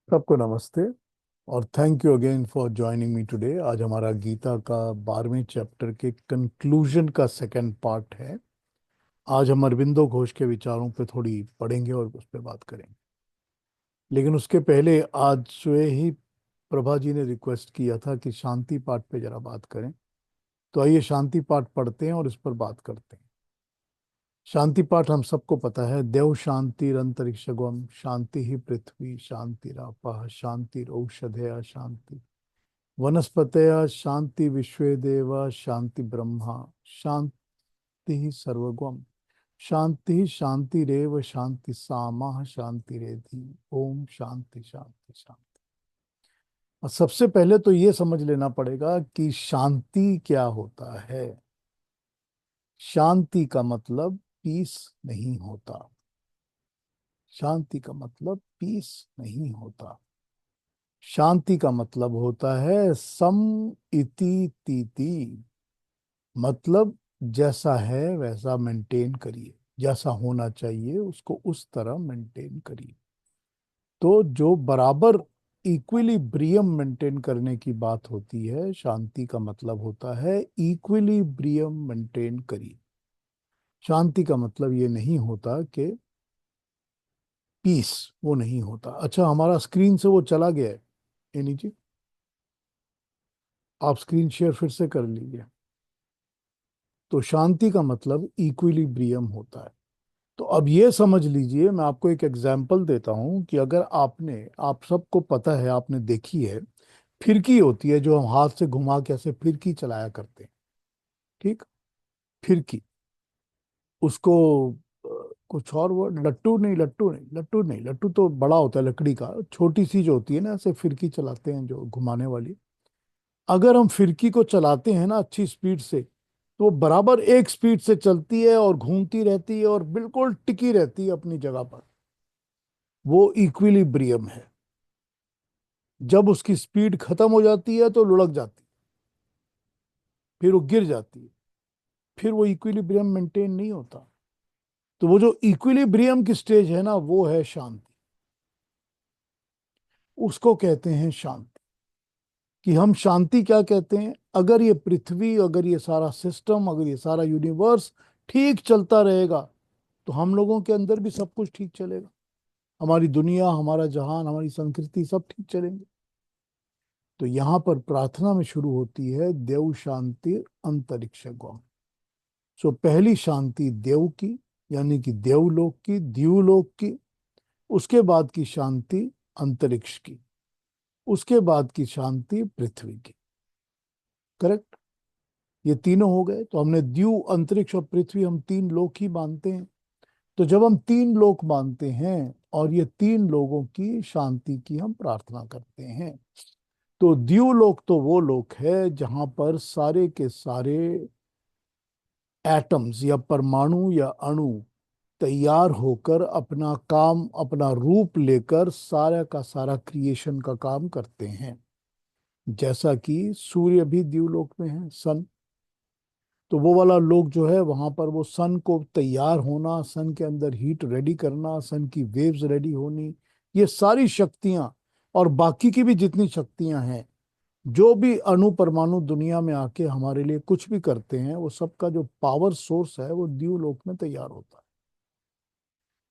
सबको नमस्ते और thank you again for joining me today. आज हमारा गीता का 12वें चैप्टर के कंक्लूजन का सेकंड पार्ट है। आज हम अरविंदो घोष के विचारों पे थोड़ी पढ़ेंगे और उस पर बात करेंगे। लेकिन उसके पहले आज जो ही प्रभा जी ने रिक्वेस्ट किया था कि शांति पाठ पे जरा बात करें, तो आइए शांति पाठ पढ़ते हैं और इस पर बात करते हैं। शांति पाठ हम सबको पता है। देव शांतिरंतरिक्षगम शांति ही पृथ्वी शांतिरापः शांतिरौषधय शांति वनस्पतय शांति विश्वे देव शांति ब्रह्मा शांति सर्वगम शांति शांतिरेव शांति सामा शांति रेधि ओम शांति शांति शांति। और सबसे पहले तो ये समझ लेना पड़ेगा कि शांति क्या होता है। शांति का मतलब पीस नहीं होता। शांति का मतलब पीस नहीं होता। शांति का मतलब होता है सम इति तीति, मतलब जैसा है वैसा मेंटेन करिए, जैसा होना चाहिए उसको उस तरह मेंटेन करिए। तो जो बराबर इक्विलिब्रियम मेंटेन करने की बात होती है, शांति का मतलब होता है इक्विलिब्रियम मेंटेन करिए। शांति का मतलब ये नहीं होता कि पीस, वो नहीं होता। अच्छा, हमारा स्क्रीन से वो चला गया है ये नीचे, आप स्क्रीन शेयर फिर से कर लीजिए। तो शांति का मतलब इक्विलिब्रियम होता है। तो अब ये समझ लीजिए, मैं आपको एक एग्जाम्पल देता हूं कि अगर आप सबको पता है, आपने देखी है, फिरकी होती है जो हम हाथ से घुमा के ऐसे फिरकी चलाया करते हैं। ठीक, फिरकी, उसको कुछ और वर्ड, लट्टू नहीं, लट्टू नहीं, लट्टू नहीं, लट्टू तो बड़ा होता है लकड़ी का, छोटी सी जो होती है ना, ऐसे फिरकी चलाते हैं जो घुमाने वाली। अगर हम फिरकी को चलाते हैं ना अच्छी स्पीड से, तो वो बराबर एक स्पीड से चलती है और घूमती रहती है और बिल्कुल टिकी रहती है अपनी जगह पर। वो इक्विलिब्रियम है। जब उसकी स्पीड खत्म हो जाती है तो लुढ़क जाती है, फिर वो गिर जाती है, फिर वो इक्विलिब्रियम मेंटेन नहीं होता। तो वो जो इक्विलिब्रियम की स्टेज है ना, वो है शांति। उसको कहते हैं शांति। कि हम शांति क्या कहते हैं, अगर ये पृथ्वी, अगर ये सारा सिस्टम, अगर ये सारा यूनिवर्स ठीक चलता रहेगा, तो हम लोगों के अंदर भी सब कुछ ठीक चलेगा। हमारी दुनिया, हमारा जहान, हमारी संस्कृति सब ठीक चलेंगे। तो यहां पर प्रार्थना में शुरू होती है देव शांति अंतरिक्ष गम। सो पहली शांति देव की, यानी कि देवलोक की, द्यूलोक की। उसके बाद की शांति अंतरिक्ष की। उसके बाद की शांति पृथ्वी की। करेक्ट। ये तीनों हो गए। तो हमने द्यू, अंतरिक्ष और पृथ्वी, हम तीन लोक ही मानते हैं। तो जब हम तीन लोक मानते हैं और ये तीन लोगों की शांति की हम प्रार्थना करते हैं, तो द्यूलोक तो वो लोक है जहां पर सारे के सारे एटम्स या परमाणु या अणु तैयार होकर अपना काम, अपना रूप लेकर सारा का सारा क्रिएशन का काम करते हैं। जैसा कि सूर्य भी द्यूलोक में है, सन। तो वो वाला लोक जो है, वहां पर वो सन को तैयार होना, सन के अंदर हीट रेडी करना, सन की वेव्स रेडी होनी, ये सारी शक्तियां और बाकी की भी जितनी शक्तियां हैं, जो भी अणु परमाणु दुनिया में आके हमारे लिए कुछ भी करते हैं, वो सबका जो पावर सोर्स है वो द्यूलोक में तैयार होता है।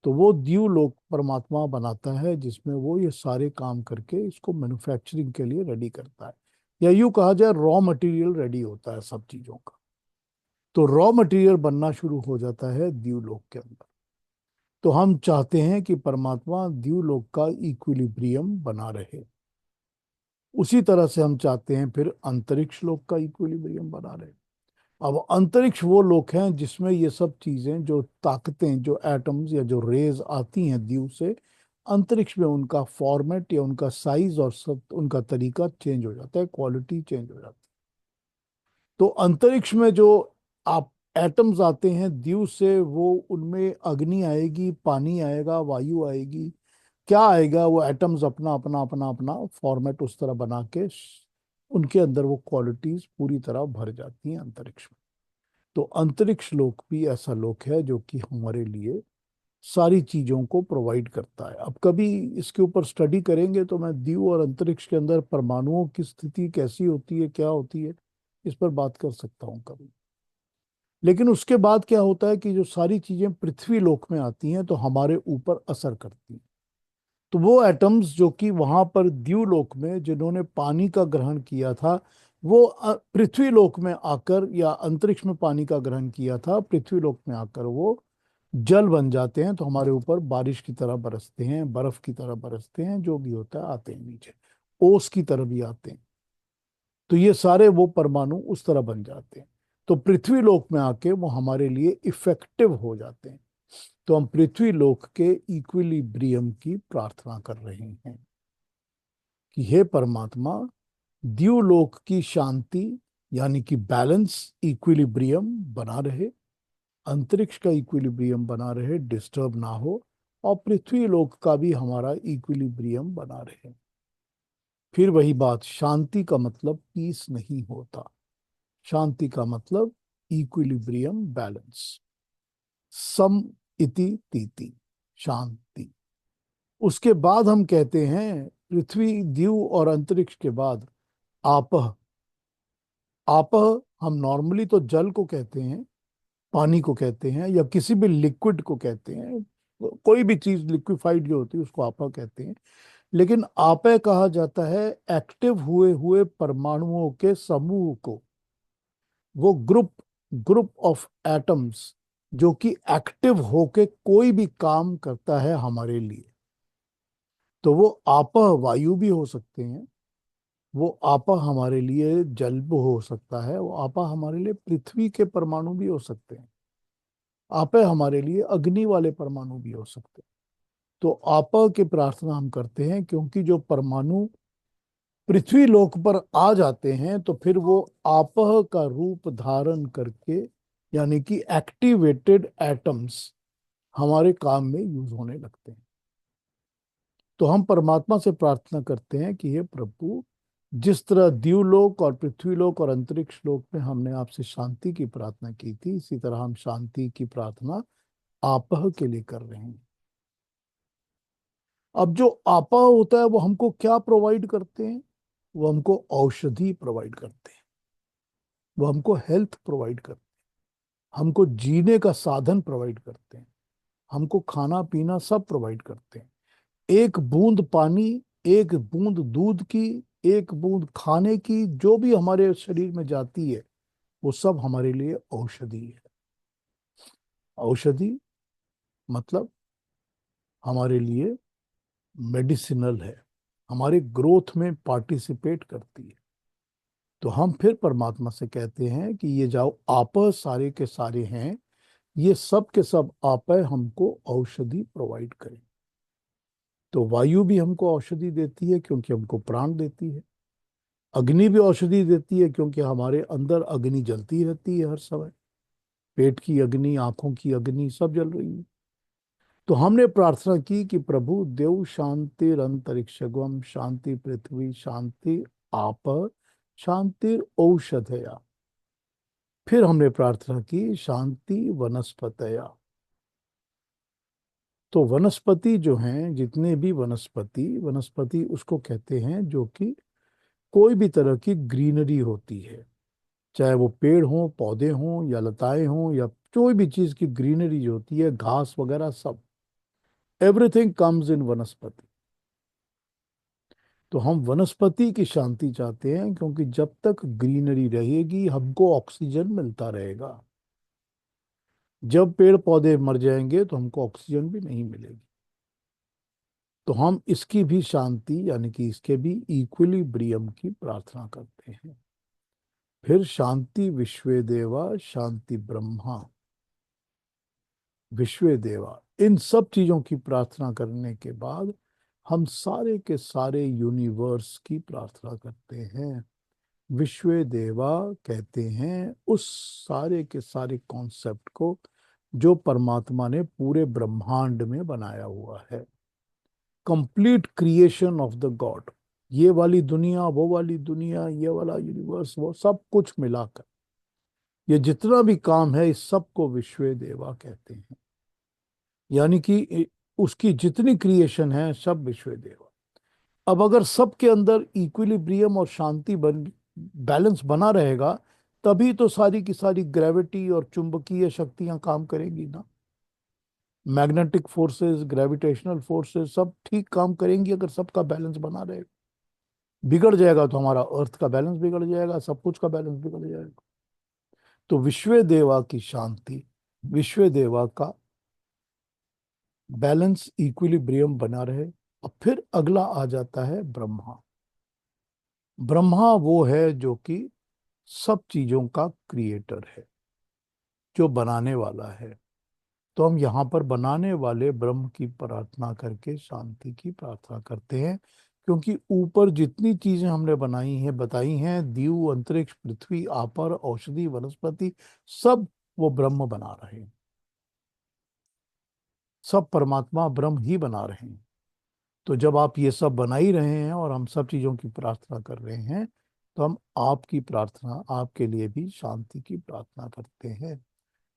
तो वो द्यूलोक परमात्मा बनाता है, जिसमें वो ये सारे काम करके इसको मैन्युफैक्चरिंग के लिए रेडी करता है। या यूं कहा जाए, रॉ मटेरियल रेडी होता है सब चीजों का। तो रॉ मटेरियल बनना शुरू हो जाता है द्यूलोक के अंदर। तो हम चाहते हैं कि परमात्मा द्यूलोक का इक्विलिब्रियम बना रहे। उसी तरह से हम चाहते हैं फिर अंतरिक्ष लोक का इक्विलिब्रियम बना रहे। अब अंतरिक्ष वो लोक हैं जिसमें ये सब चीजें, जो ताकतें, जो एटम्स या जो रेज आती हैं द्यू से, अंतरिक्ष में उनका फॉर्मेट या उनका साइज और सब उनका तरीका चेंज हो जाता है, क्वालिटी चेंज हो जाती है। तो अंतरिक्ष में जो आप एटम्स आते हैं द्यू से, वो उनमें अग्नि आएगी, पानी आएगा, वायु आएगी, क्या आएगा, वो एटम्स अपना अपना अपना अपना फॉर्मेट उस तरह बना के उनके अंदर वो क्वालिटीज पूरी तरह भर जाती हैं अंतरिक्ष में। तो अंतरिक्ष लोक भी ऐसा लोक है जो कि हमारे लिए सारी चीजों को प्रोवाइड करता है। अब कभी इसके ऊपर स्टडी करेंगे तो मैं द्वीप और अंतरिक्ष के अंदर परमाणुओं की स्थिति कैसी होती है, क्या होती है, इस पर बात कर सकता हूँ कभी। लेकिन उसके बाद क्या होता है कि जो सारी चीजें पृथ्वी लोक में आती हैं तो हमारे ऊपर असर करती हैं। तो वो एटम्स जो कि वहां पर द्यूलोक में जिन्होंने पानी का ग्रहण किया था, वो पृथ्वी लोक में आकर, या अंतरिक्ष में पानी का ग्रहण किया था, पृथ्वी लोक में आकर वो जल बन जाते हैं। तो हमारे ऊपर बारिश की तरह बरसते हैं, बर्फ की तरह बरसते हैं, जो भी होता है आते हैं नीचे, ओस की तरह भी आते हैं। तो ये सारे वो परमाणु उस तरह बन जाते हैं। तो पृथ्वी लोक में आके वो हमारे लिए इफेक्टिव हो जाते हैं। तो हम पृथ्वी लोक के इक्विलिब्रियम की प्रार्थना कर रहे हैं कि हे परमात्मा, द्यूलोक की शांति यानी कि बैलेंस, इक्विलिब्रियम बना रहे, अंतरिक्ष का इक्विलिब्रियम बना रहे, डिस्टर्ब ना हो, और पृथ्वी लोक का भी हमारा इक्विलिब्रियम बना रहे। फिर वही बात, शांति का मतलब पीस नहीं होता, शांति का मतलब इक्विलिब्रियम, बैलेंस, सम इति तीति, शांति। उसके बाद हम कहते हैं पृथ्वी, द्यू और अंतरिक्ष के बाद आपह। आपह हम नॉर्मली तो जल को कहते हैं, पानी को कहते हैं, या किसी भी लिक्विड को कहते हैं। कोई भी चीज लिक्विफाइड जो होती है उसको आपह कहते हैं। लेकिन आपह कहा जाता है एक्टिव हुए हुए परमाणुओं के समूह को, वो ग्रुप, ग्रुप ऑफ एटम्स जो कि एक्टिव होके कोई भी काम करता है हमारे लिए। तो वो आपह वायु भी हो सकते हैं, वो आपा हमारे लिए जल भी हो सकता है, वो आपा हमारे लिए पृथ्वी के परमाणु भी हो सकते हैं, आपे हमारे लिए अग्नि वाले परमाणु भी हो सकते हैं। तो आपा की प्रार्थना हम करते हैं क्योंकि जो परमाणु पृथ्वी लोक पर आ जाते हैं तो फिर वो आपह का रूप धारण करके, यानी कि एक्टिवेटेड एटम्स, हमारे काम में यूज होने लगते हैं। तो हम परमात्मा से प्रार्थना करते हैं कि हे प्रभु, जिस तरह द्यूलोक और पृथ्वीलोक और अंतरिक्ष लोक में हमने आपसे शांति की प्रार्थना की थी, इसी तरह हम शांति की प्रार्थना आपह के लिए कर रहे हैं। अब जो आपह होता है वो हमको क्या प्रोवाइड करते हैं? वो हमको औषधि प्रोवाइड करते हैं, वो हमको हेल्थ प्रोवाइड करते हैं, हमको जीने का साधन प्रोवाइड करते हैं, हमको खाना पीना सब प्रोवाइड करते हैं। एक बूंद पानी, एक बूंद दूध की, एक बूंद खाने की, जो भी हमारे शरीर में जाती है वो सब हमारे लिए औषधि है। औषधि मतलब हमारे लिए मेडिसिनल है, हमारे ग्रोथ में पार्टिसिपेट करती है। तो हम फिर परमात्मा से कहते हैं कि ये जाओ आप सारे के सारे हैं, ये सब के सब आप हमको औषधि प्रोवाइड करें। तो वायु भी हमको औषधि देती है क्योंकि हमको प्राण देती है, अग्नि भी औषधि देती है क्योंकि हमारे अंदर अग्नि जलती रहती है हर समय, पेट की अग्नि, आंखों की अग्नि सब जल रही है। तो हमने प्रार्थना की कि प्रभु देव शांतिर अंतरिक्षगम, शांति पृथ्वी, शांति आप, शांति औषधया। फिर हमने प्रार्थना की शांति वनस्पतया। तो वनस्पति जो हैं, जितने भी वनस्पति, वनस्पति उसको कहते हैं जो कि कोई भी तरह की ग्रीनरी होती है, चाहे वो पेड़ हों, पौधे हों, या लताएं हों, या कोई भी चीज की ग्रीनरी जो होती है, घास वगैरह सब, एवरीथिंग कम्स इन वनस्पति। तो हम वनस्पति की शांति चाहते हैं क्योंकि जब तक ग्रीनरी रहेगी हमको ऑक्सीजन मिलता रहेगा। जब पेड़ पौधे मर जाएंगे तो हमको ऑक्सीजन भी नहीं मिलेगी। तो हम इसकी भी शांति, यानी कि इसके भी इक्विलिब्रियम की प्रार्थना करते हैं। फिर शांति विश्वे देवा, शांति ब्रह्मा, विश्वे देवा, इन सब चीजों की प्रार्थना करने के बाद हम सारे के सारे यूनिवर्स की प्रार्थना करते हैं। विश्वे देवा कहते हैं उस सारे के सारे कॉन्सेप्ट को जो परमात्मा ने पूरे ब्रह्मांड में बनाया हुआ है, complete creation of the God. ये वाली दुनिया, वो वाली दुनिया, ये वाला यूनिवर्स, वो सब कुछ मिलाकर ये जितना भी काम है, इस सब को विश्वे देवा कहते हैं। यानी कि उसकी जितनी क्रिएशन है सब विश्व देवा। अब अगर सबके अंदर इक्विलिब्रियम और शांति बन बैलेंस बना रहेगा, तभी तो सारी की सारी ग्रेविटी और चुंबकीय शक्तियां काम करेंगी ना। मैग्नेटिक फोर्सेस, ग्रेविटेशनल फोर्सेस सब ठीक काम करेंगी अगर सबका बैलेंस बना रहेगा। बिगड़ जाएगा तो हमारा अर्थ का बैलेंस बिगड़ जाएगा, सब कुछ का बैलेंस बिगड़ जाएगा। तो विश्व देवा की शांति, विश्व देवा का बैलेंस, इक्विलिब्रियम बना रहे। और फिर अगला आ जाता है ब्रह्मा। ब्रह्मा वो है जो कि सब चीजों का क्रिएटर है, जो बनाने वाला है। तो हम यहाँ पर बनाने वाले ब्रह्म की प्रार्थना करके शांति की प्रार्थना करते हैं, क्योंकि ऊपर जितनी चीजें हमने बनाई हैं, बताई हैं, दीव, अंतरिक्ष, पृथ्वी, आपर, औषधि, वनस्पति, सब वो ब्रह्म बना रहे हैं। सब परमात्मा ब्रह्म ही बना रहे हैं। तो जब आप ये सब बना ही रहे हैं और हम सब चीजों की प्रार्थना कर रहे हैं, तो हम आपकी प्रार्थना, आपके लिए भी शांति की प्रार्थना करते हैं।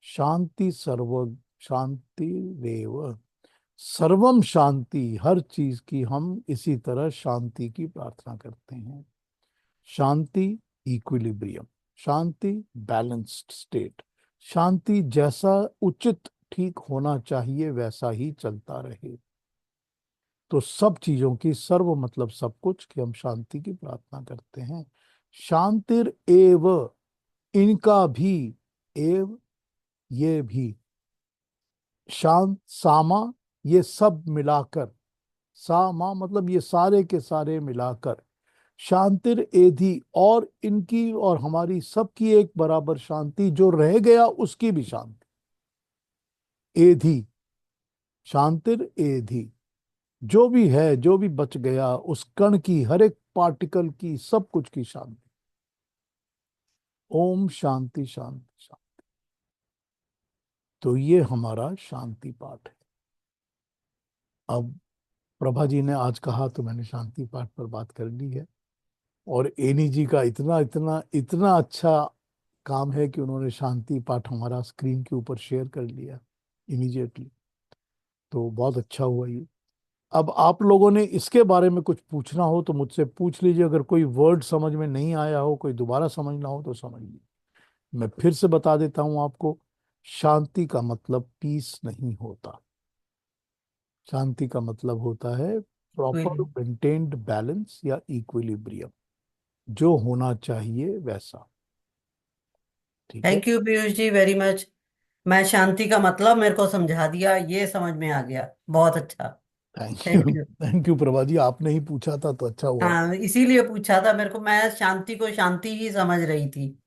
शांति सर्व शांति रेव, सर्वम शांति, हर चीज की हम इसी तरह शांति की प्रार्थना करते हैं। शांति इक्विलिब्रियम, शांति बैलेंस्ड स्टेट, शांति जैसा उचित ठीक होना चाहिए वैसा ही चलता रहे। तो सब चीजों की, सर्व मतलब सब कुछ, कि हम शांति की प्रार्थना करते हैं। शांतिर एव, इनका भी, एव ये भी, शांत सामा, ये सब मिलाकर, सामा मतलब ये सारे के सारे मिलाकर, शांतिर एधि, और इनकी और हमारी सबकी एक बराबर शांति, जो रह गया उसकी भी शांति। एधि, शांतिर एधि, जो भी है, जो भी बच गया, उस कण की, हर एक पार्टिकल की, सब कुछ की शांति। ओम शांति शांति शांति। तो ये हमारा शांति पाठ है। अब प्रभा जी ने आज कहा तो मैंने शांति पाठ पर बात कर ली है। और एनी जी का इतना इतना इतना अच्छा काम है कि उन्होंने शांति पाठ हमारा स्क्रीन के ऊपर शेयर कर लिया इमीडिएटली। तो बहुत अच्छा हुआ ये। अब आप लोगों ने इसके बारे में कुछ पूछना हो तो मुझसे पूछ लीजिए। अगर कोई वर्ड समझ में नहीं आया हो, कोई दोबारा समझना हो तो समझ लीजिए। मैं फिर से बता देता हूं आपको, शांति का मतलब पीस नहीं होता। शांति का मतलब होता है प्रॉपर मेंटेन्ड बैलेंस या इक्विलिब्रियम, जो होना चाहिए वैसा। ठीक है। Thank you Piyush ji very much. मैं शांति का मतलब मेरे को समझा दिया, ये समझ में आ गया, बहुत अच्छा। Thank you. Thank you Prabha ji, आपने ही पूछा था तो अच्छा हुआ। हाँ, इसीलिए पूछा था, मेरे को मैं शांति को शांति ही समझ रही थी।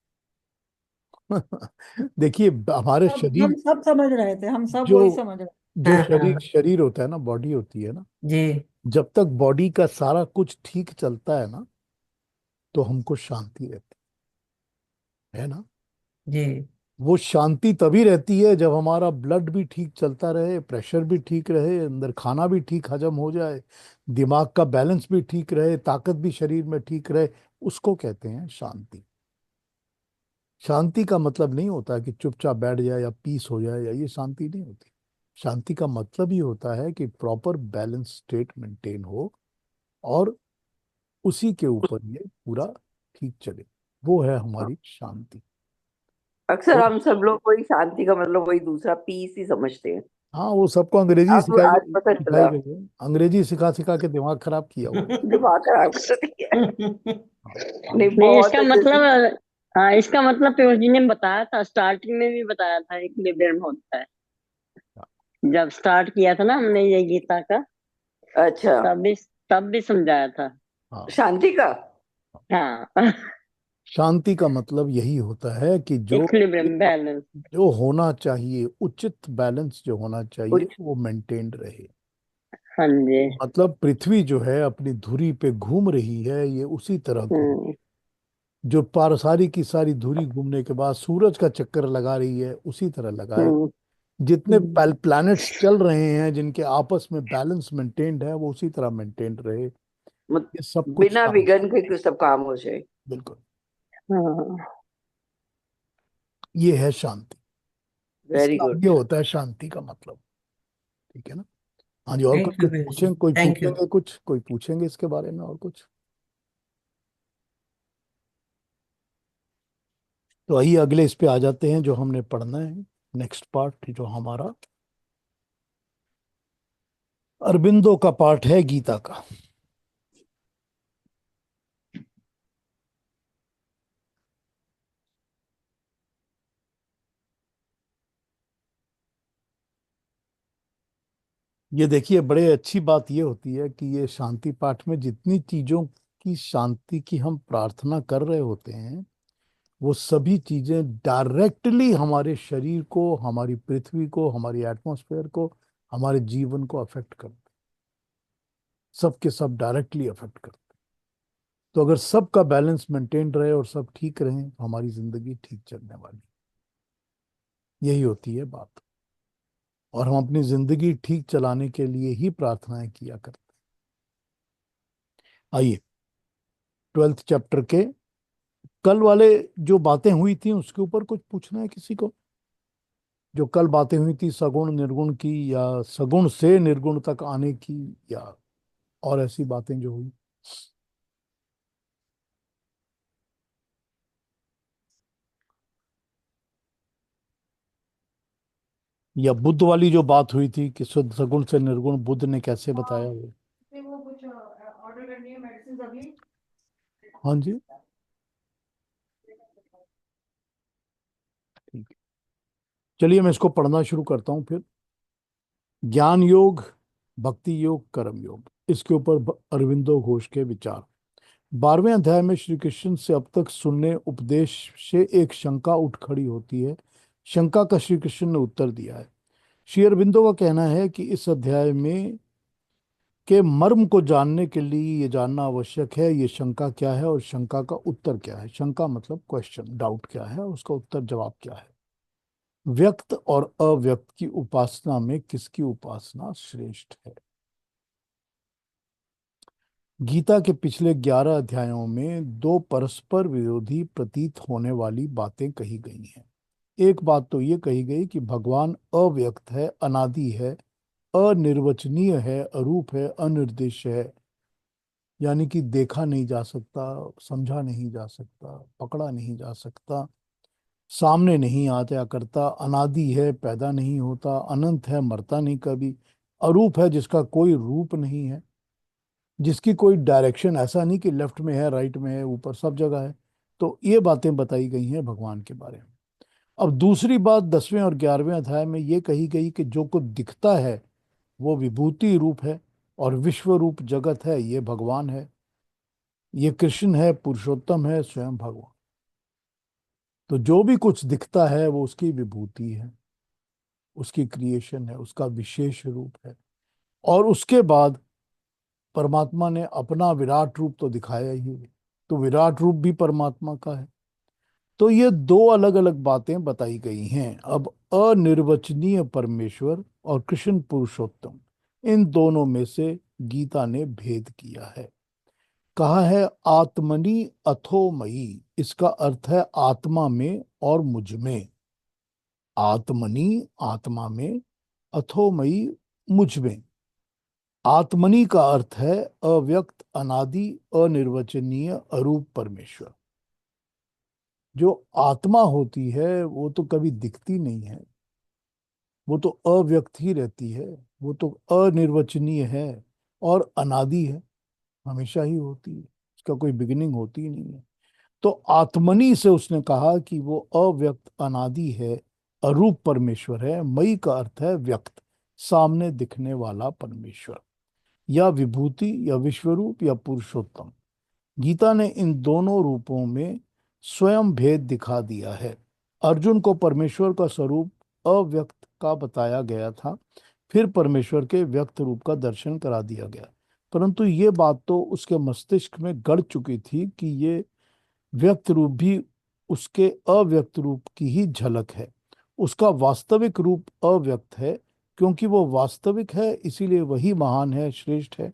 देखिए, हमारे सब शरीर, हम सब समझ रहे थे, हम सब जो वही समझ रहे जो हाँ शरीर हाँ। शरीर होता है ना, बॉडी होती है ना, जी जब तक बॉडी का सारा कुछ ठीक चलता है ना, तो हमको शांति रहती है ना। जी वो शांति तभी रहती है जब हमारा ब्लड भी ठीक चलता रहे, प्रेशर भी ठीक रहे, अंदर खाना भी ठीक हजम हो जाए, दिमाग का बैलेंस भी ठीक रहे, ताकत भी शरीर में ठीक रहे। उसको कहते हैं शांति। शांति का मतलब नहीं होता कि चुपचाप बैठ जाए या पीस हो जाए, या ये शांति नहीं होती। शांति का मतलब ही होता है कि प्रॉपर बैलेंस स्टेट मेंटेन हो, और उसी के ऊपर ये पूरा ठीक चले। वो है हाँ, हमारी शांति। अक्सर तो हम सब लोग वही शांति का मतलब वही दूसरा पीस ही समझते हैं। हाँ, वो सबको अंग्रेजी अब सिखाई आज पता सिखाई चला। गई है। अंग्रेजी सिखा सिखा के दिमाग खराब किया हुआ है। दिमाग खराब कर दिया है। हाँ, नहीं, नहीं, बहुत इसका अच्छे से। मतलब, हाँ, इसका मतलब पीयूष जी ने बताया था, स्टार्टिंग में भी बताया था इक्विलिब्रियम होता है। जब स्टार्ट किया था ना हमने ये गीता का, अच्छा, तब भी तब भी समझाया था। हाँ। शांति का। हाँ। शांति का मतलब यही होता है कि जो इक्विलिब्रियम बैलेंस। जो होना चाहिए, उचित बैलेंस जो होना चाहिए, कुछ। वो मेंटेन्ड रहे। हाँ जी। मतलब पृथ्वी जो है अपनी धुरी पे घूम रही है, ये उसी तरह घूम, हम्म जो पार सारी की सारी धुरी घूमने के बाद सूरज का चक्कर लगा रही है, उसी तरह लगाए। हम्म जितने हम्म प्लैनेट्स चल रहे हैं, जिनके आपस में बैलेंस मेंटेन्ड है, वो उसी तरह मेंटेन्ड रहे। मत, ये सब कुछ बिना शांति। विघन के सब काम हो जाए। बिल्कुल, हाँ। ये है शांति। वेरी इसका गुड। ये होता है शांति का मतलब। ठीक है ना। हाँ जी, और कुछ थैंक यू कुछ पीयूष जी, पूछें, कोई थैंक यू। पूछेंगे, कुछ कोई पूछेंगे इसके बारे में और कुछ? तो आइए अगले इस पे आ जाते हैं जो हमने पढ़ना है, नेक्स्ट पार्ट जो हमारा अरबिंदो का पार्ट है गीता का। ये देखिए, बड़े अच्छी बात ये होती है कि ये शांति पाठ में जितनी चीजों की शांति की हम प्रार्थना कर रहे होते हैं, वो सभी चीजें डायरेक्टली हमारे शरीर को, हमारी पृथ्वी को, हमारी एटमॉस्फेयर को, हमारे जीवन को अफेक्ट करते, सबके सब डायरेक्टली अफेक्ट करते। तो अगर सबका बैलेंस मेंटेन रहे और सब ठीक रहे तो हमारी जिंदगी ठीक चलने वाली, यही होती है बात। और हम अपनी जिंदगी ठीक चलाने के लिए ही प्रार्थनाएं किया करते हैं। आइए 12th चैप्टर के कल वाले जो बातें हुई थी उसके ऊपर कुछ पूछना है किसी को? जो कल बातें हुई थी सगुण निर्गुण की, या सगुण से निर्गुण तक आने की, या और ऐसी बातें जो हुई। या बुद्ध वाली जो बात हुई थी कि शुद्ध सगुण से निर्गुण बुद्ध ने कैसे बताया वो। वो कुछ ऑर्डर करनी है मेडिसिन अभी। हाँ जी, ठीक है। चलिए मैं इसको पढ़ना शुरू करता हूँ फिर। ज्ञान योग, भक्ति योग, कर्म योग, इसके ऊपर अरविंदो घोष के विचार। 12वें अध्याय में श्री कृष्ण से अब तक सुनने उपदेश से एक शंका उठ खड़ी होती है। शंका का श्री कृष्ण ने उत्तर दिया है। श्री अरविंदो का कहना है कि इस अध्याय में के मर्म को जानने के लिए ये जानना आवश्यक है ये शंका क्या है और शंका का उत्तर क्या है। शंका मतलब क्वेश्चन, डाउट क्या है, और उसका उत्तर जवाब क्या है। व्यक्त और अव्यक्त की उपासना में किसकी उपासना श्रेष्ठ है। गीता के पिछले 11 अध्यायों में दो परस्पर विरोधी प्रतीत होने वाली बातें कही गई हैं। एक बात तो ये कही गई कि भगवान अव्यक्त है, अनादि है, अनिर्वचनीय है, अरूप है, अनिर्देश्य है, यानी कि देखा नहीं जा सकता, समझा नहीं जा सकता, पकड़ा नहीं जा सकता, सामने नहीं आता करता, अनादि है, पैदा नहीं होता, अनंत है, मरता नहीं कभी, अरूप है, जिसका कोई रूप नहीं है, जिसकी कोई डायरेक्शन ऐसा नहीं कि लेफ्ट में है, राइट में है, ऊपर, सब जगह है। तो ये बातें बताई गई हैं भगवान के बारे में। अब दूसरी बात 10वें और 11वें अध्याय में ये कही गई कि जो कुछ दिखता है वो विभूति रूप है और विश्व रूप जगत है, ये भगवान है, ये कृष्ण है, पुरुषोत्तम है, स्वयं भगवान। तो जो भी कुछ दिखता है वो उसकी विभूति है, उसकी क्रिएशन है, उसका विशेष रूप है। और उसके बाद परमात्मा ने अपना विराट रूप तो दिखाया ही है, तो विराट रूप भी परमात्मा का है। तो ये दो अलग अलग बातें बताई गई हैं। अब अनिर्वचनीय परमेश्वर और कृष्ण पुरुषोत्तम, इन दोनों में से गीता ने भेद किया है। कहा है आत्मनि अथोमयी, इसका अर्थ है आत्मा में और मुझ में। आत्मनि, आत्मा में, अथोमयी, मुझ में। आत्मनि का अर्थ है अव्यक्त, अनादि, अनिर्वचनीय, अरूप परमेश्वर। जो आत्मा होती है वो तो कभी दिखती नहीं है, वो तो अव्यक्त ही रहती है, वो तो अनिर्वचनीय है और अनादि है, हमेशा ही होती है, उसका कोई बिगिनिंग होती ही नहीं है। तो आत्मनि से उसने कहा कि वो अव्यक्त, अनादि है, अरूप परमेश्वर है। मई का अर्थ है व्यक्त, सामने दिखने वाला परमेश्वर, या विभूति, या विश्वरूप, या पुरुषोत्तम। गीता ने इन दोनों रूपों में स्वयं भेद दिखा दिया है। अर्जुन को परमेश्वर का स्वरूप अव्यक्त का बताया गया था, फिर परमेश्वर के व्यक्त रूप का दर्शन करा दिया गया, परंतु ये बात तो उसके मस्तिष्क में गड़ चुकी थी कि ये व्यक्त रूप भी उसके अव्यक्त रूप की ही झलक है। उसका वास्तविक रूप अव्यक्त है, क्योंकि वो वास्तविक है इसीलिए वही महान है, श्रेष्ठ है।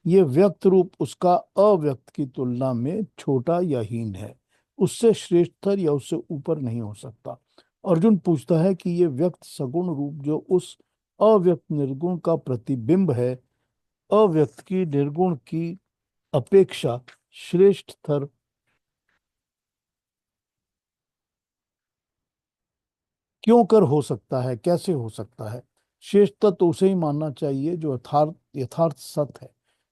ये व्यक्त रूप उसका अव्यक्त की तुलना में छोटा या हीन है, उससे श्रेष्ठतर या उससे ऊपर नहीं हो सकता। अर्जुन पूछता है कि ये व्यक्त सगुण रूप जो उस अव्यक्त निर्गुण का प्रतिबिंब है। अव्यक्त की निर्गुण की अपेक्षा श्रेष्ठतर क्यों कर हो सकता है, कैसे हो सकता है? श्रेष्ठता तो उसे ही मानना चाहिए जो यथार्थ यथार्थ सत्य है।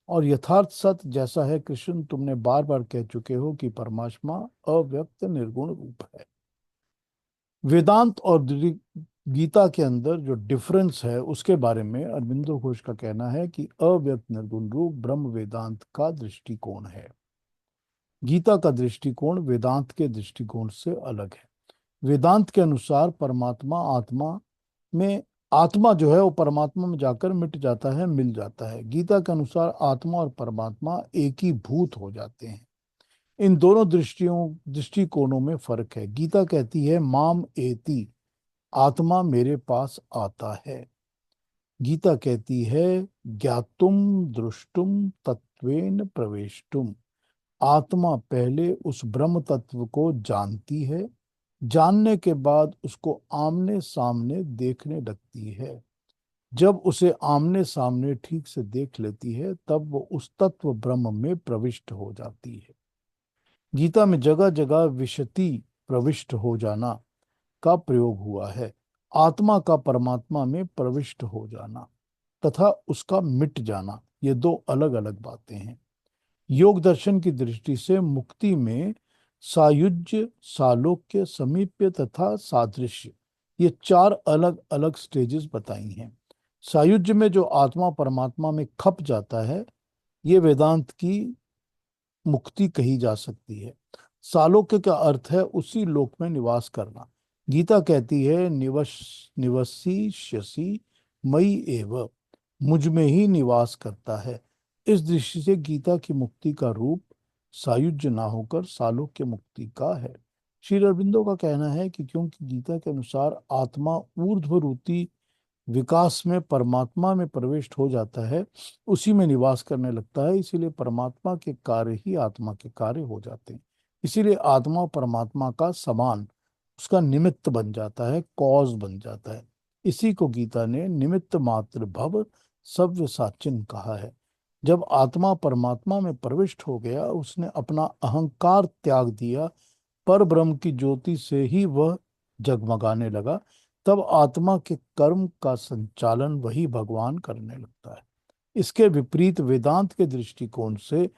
और यथार्थ सत्य जैसा है, कृष्ण तुमने बार बार कह चुके हो कि परमात्मा अव्यक्त निर्गुण रूप है। वेदांत और गीता के अंदर जो डिफरेंस है उसके बारे में अरविंदो घोष का कहना है कि अव्यक्त निर्गुण रूप ब्रह्म वेदांत का दृष्टिकोण है। गीता का दृष्टिकोण वेदांत के दृष्टिकोण से अलग है। वेदांत के अनुसार परमात्मा आत्मा में, आत्मा जो है वो परमात्मा में जाकर मिट जाता है, मिल जाता है। गीता के अनुसार आत्मा और परमात्मा एक ही भूत हो जाते हैं। इन दोनों दृष्टिकोणों में फर्क है। गीता कहती है माम एति, आत्मा मेरे पास आता है। गीता कहती है ज्ञातुम दृष्टुम तत्वेन प्रवेष्टुम, आत्मा पहले उस ब्रह्म तत्व को जानती है, जानने के बाद उसको आमने सामने देखने लगती है। जब उसे आमने सामने ठीक से देख लेती है तब वो उस तत्व ब्रह्म में प्रविष्ट हो जाती है। गीता में जगह जगह विशति, प्रविष्ट हो जाना का प्रयोग हुआ है। आत्मा का परमात्मा में प्रविष्ट हो जाना तथा उसका मिट जाना, ये दो अलग अलग बातें हैं। योग दर्शन की दृष्टि से मुक्ति में सायुज्य, सालोक्य, समीप्य तथा सादृश्य, ये चार अलग अलग स्टेजेस बताई हैं। सायुज्य में जो आत्मा परमात्मा में खप जाता है, ये वेदांत की मुक्ति कही जा सकती है। सालोक्य का अर्थ है उसी लोक में निवास करना। गीता कहती है निवसिष्यसि मयि एव, मुझ में ही निवास करता है। इस दृष्टि से गीता की मुक्ति का रूप सायुज्य ना होकर सालोक्य मुक्ति का है। श्री अरविंदो का कहना है कि क्योंकि गीता के अनुसार आत्मा ऊर्ध्वरूपी विकास में परमात्मा में प्रविष्ट हो जाता है, उसी में निवास करने लगता है, इसीलिए परमात्मा के कार्य ही आत्मा के कार्य हो जाते हैं। इसीलिए आत्मा परमात्मा का समान, उसका निमित्त बन जाता है, कॉज बन जाता है। इसी को गीता ने निमित्त मात्र भव सव्य साचिन कहा है। जब आत्मा परमात्मा में प्रविष्ट हो गया, उसने अपना अहंकार त्याग दिया, पर ब्रह्म की ज्योति से ही वह जगमगाने लगा। तब आत्मा के कर्म का संचालन वही भगवान करने लगता है। इसके विपरीत वेदांत के दृष्टिकोण से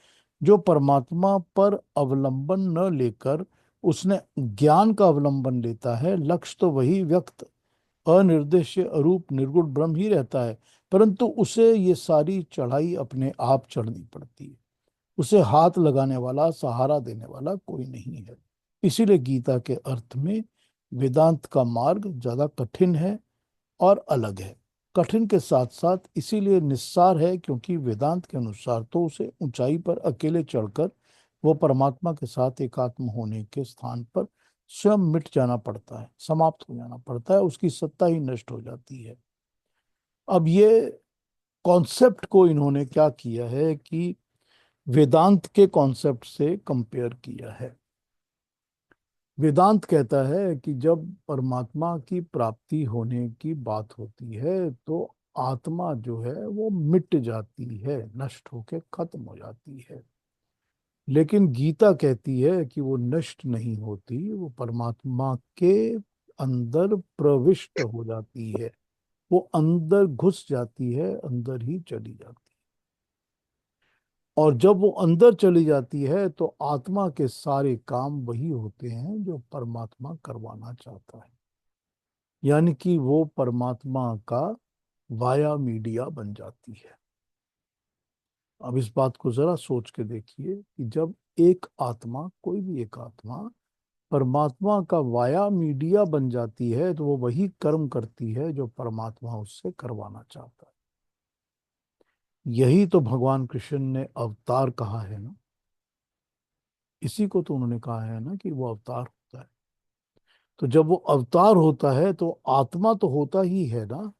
जो परमात्मा पर अवलंबन न लेकर उसने ज्ञान का अवलंबन लेता है, लक्ष्य तो वही व्यक्त अनिर्देश्य अरूप निर्गुण ब्रह्म ही रहता है, परंतु उसे ये सारी चढ़ाई अपने आप चढ़नी पड़ती है। उसे हाथ लगाने वाला, सहारा देने वाला कोई नहीं है। इसीलिए गीता के अर्थ में वेदांत का मार्ग ज्यादा कठिन है और अलग है। कठिन के साथ साथ इसीलिए निस्सार है, क्योंकि वेदांत के अनुसार तो उसे ऊंचाई पर अकेले चढ़कर वो परमात्मा के साथ एकात्म होने के स्थान पर स्वयं मिट जाना पड़ता है, समाप्त हो जाना पड़ता है, उसकी सत्ता ही नष्ट हो जाती है। अब ये कॉन्सेप्ट को इन्होंने क्या किया है कि वेदांत के कॉन्सेप्ट से कंपेयर किया है। वेदांत कहता है कि जब परमात्मा की प्राप्ति होने की बात होती है तो आत्मा जो है वो मिट जाती है, नष्ट होकर खत्म हो जाती है। लेकिन गीता कहती है कि वो नष्ट नहीं होती, वो परमात्मा के अंदर प्रविष्ट हो जाती है, वो अंदर घुस जाती है, अंदर ही चली जाती है। और जब वो अंदर चली जाती है तो आत्मा के सारे काम वही होते हैं जो परमात्मा करवाना चाहता है, यानी कि वो परमात्मा का वाया मीडिया बन जाती है। अब इस बात को जरा सोच के देखिए कि जब एक आत्मा, कोई भी एक आत्मा परमात्मा का वाया मीडिया बन जाती है तो वो वही कर्म करती है जो परमात्मा उससे करवाना चाहता है। यही तो भगवान कृष्ण ने अवतार कहा है ना, इसी को तो उन्होंने कहा है ना कि वो अवतार होता है। तो जब वो अवतार होता है तो आत्मा तो होता ही है ना।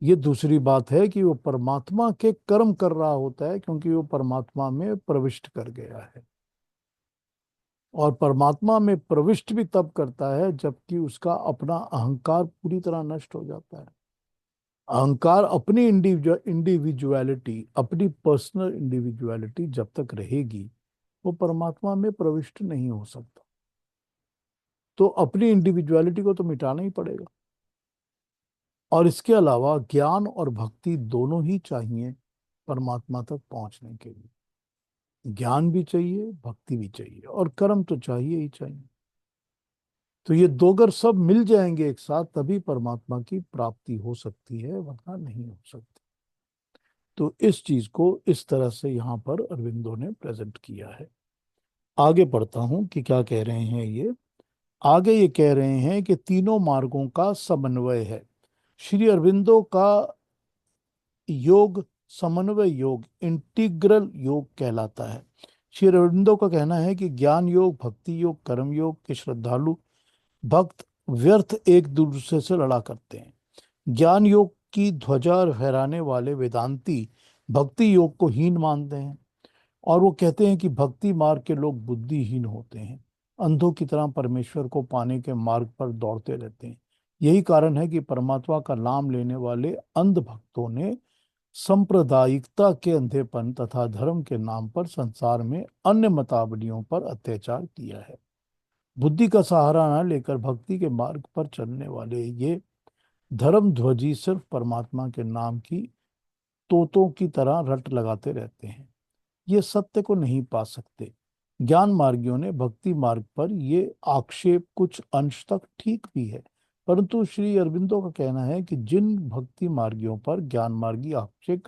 ये दूसरी बात है कि वो परमात्मा के कर्म कर रहा होता है, क्योंकि वो परमात्मा में प्रविष्ट कर गया है। और परमात्मा में प्रविष्ट भी तब करता है जबकि उसका अपना अहंकार पूरी तरह नष्ट हो जाता है। अहंकार अपनी इंडिविजुअलिटी, अपनी पर्सनल इंडिविजुअलिटी जब तक रहेगी वो परमात्मा में प्रविष्ट नहीं हो सकता। तो अपनी इंडिविजुअलिटी को तो मिटाना ही पड़ेगा। और इसके अलावा ज्ञान और भक्ति दोनों ही चाहिए परमात्मा तक पहुंचने के लिए। ज्ञान भी चाहिए, भक्ति भी चाहिए, और कर्म तो चाहिए ही चाहिए। तो ये दो अगर सब मिल जाएंगे एक साथ तभी परमात्मा की प्राप्ति हो सकती है, वरना नहीं हो सकती। तो इस चीज को इस तरह से यहाँ पर अरविंदो ने प्रेजेंट किया है। आगे पढ़ता हूं कि क्या कह रहे हैं ये। आगे ये कह रहे हैं कि तीनों मार्गों का समन्वय है। श्री अरविंदो का योग समन्वय योग, इंटीग्रल योग कहलाता है। श्री अरविंदो का कहना है कि ज्ञान योग, भक्ति योग, कर्म योग के श्रद्धालु भक्त व्यर्थ एक दूसरे से लड़ा करते हैं। ज्ञान योग की ध्वजा फहराने वाले वेदांती भक्ति योग को हीन मानते हैं और वो कहते हैं कि भक्ति मार्ग के लोग बुद्धिहीन होते हैं, अंधों की तरह परमेश्वर को पाने के मार्ग पर दौड़ते रहते हैं। यही कारण है कि परमात्मा का नाम लेने वाले अंध भक्तों ने सांप्रदायिकता के अंधेपन तथा धर्म के नाम पर संसार में अन्य मतावलियों पर अत्याचार किया है। बुद्धि का सहारा न लेकर भक्ति के मार्ग पर चलने वाले ये धर्म ध्वजी सिर्फ परमात्मा के नाम की तोतों की तरह रट लगाते रहते हैं, ये सत्य को नहीं पा सकते। ज्ञान मार्गियों ने भक्ति मार्ग पर ये आक्षेप कुछ अंश तक ठीक भी है, परंतु श्री अरविंदो का कहना है कि जिन भक्ति मार्गियों पर ज्ञान मार्गी आक्षेप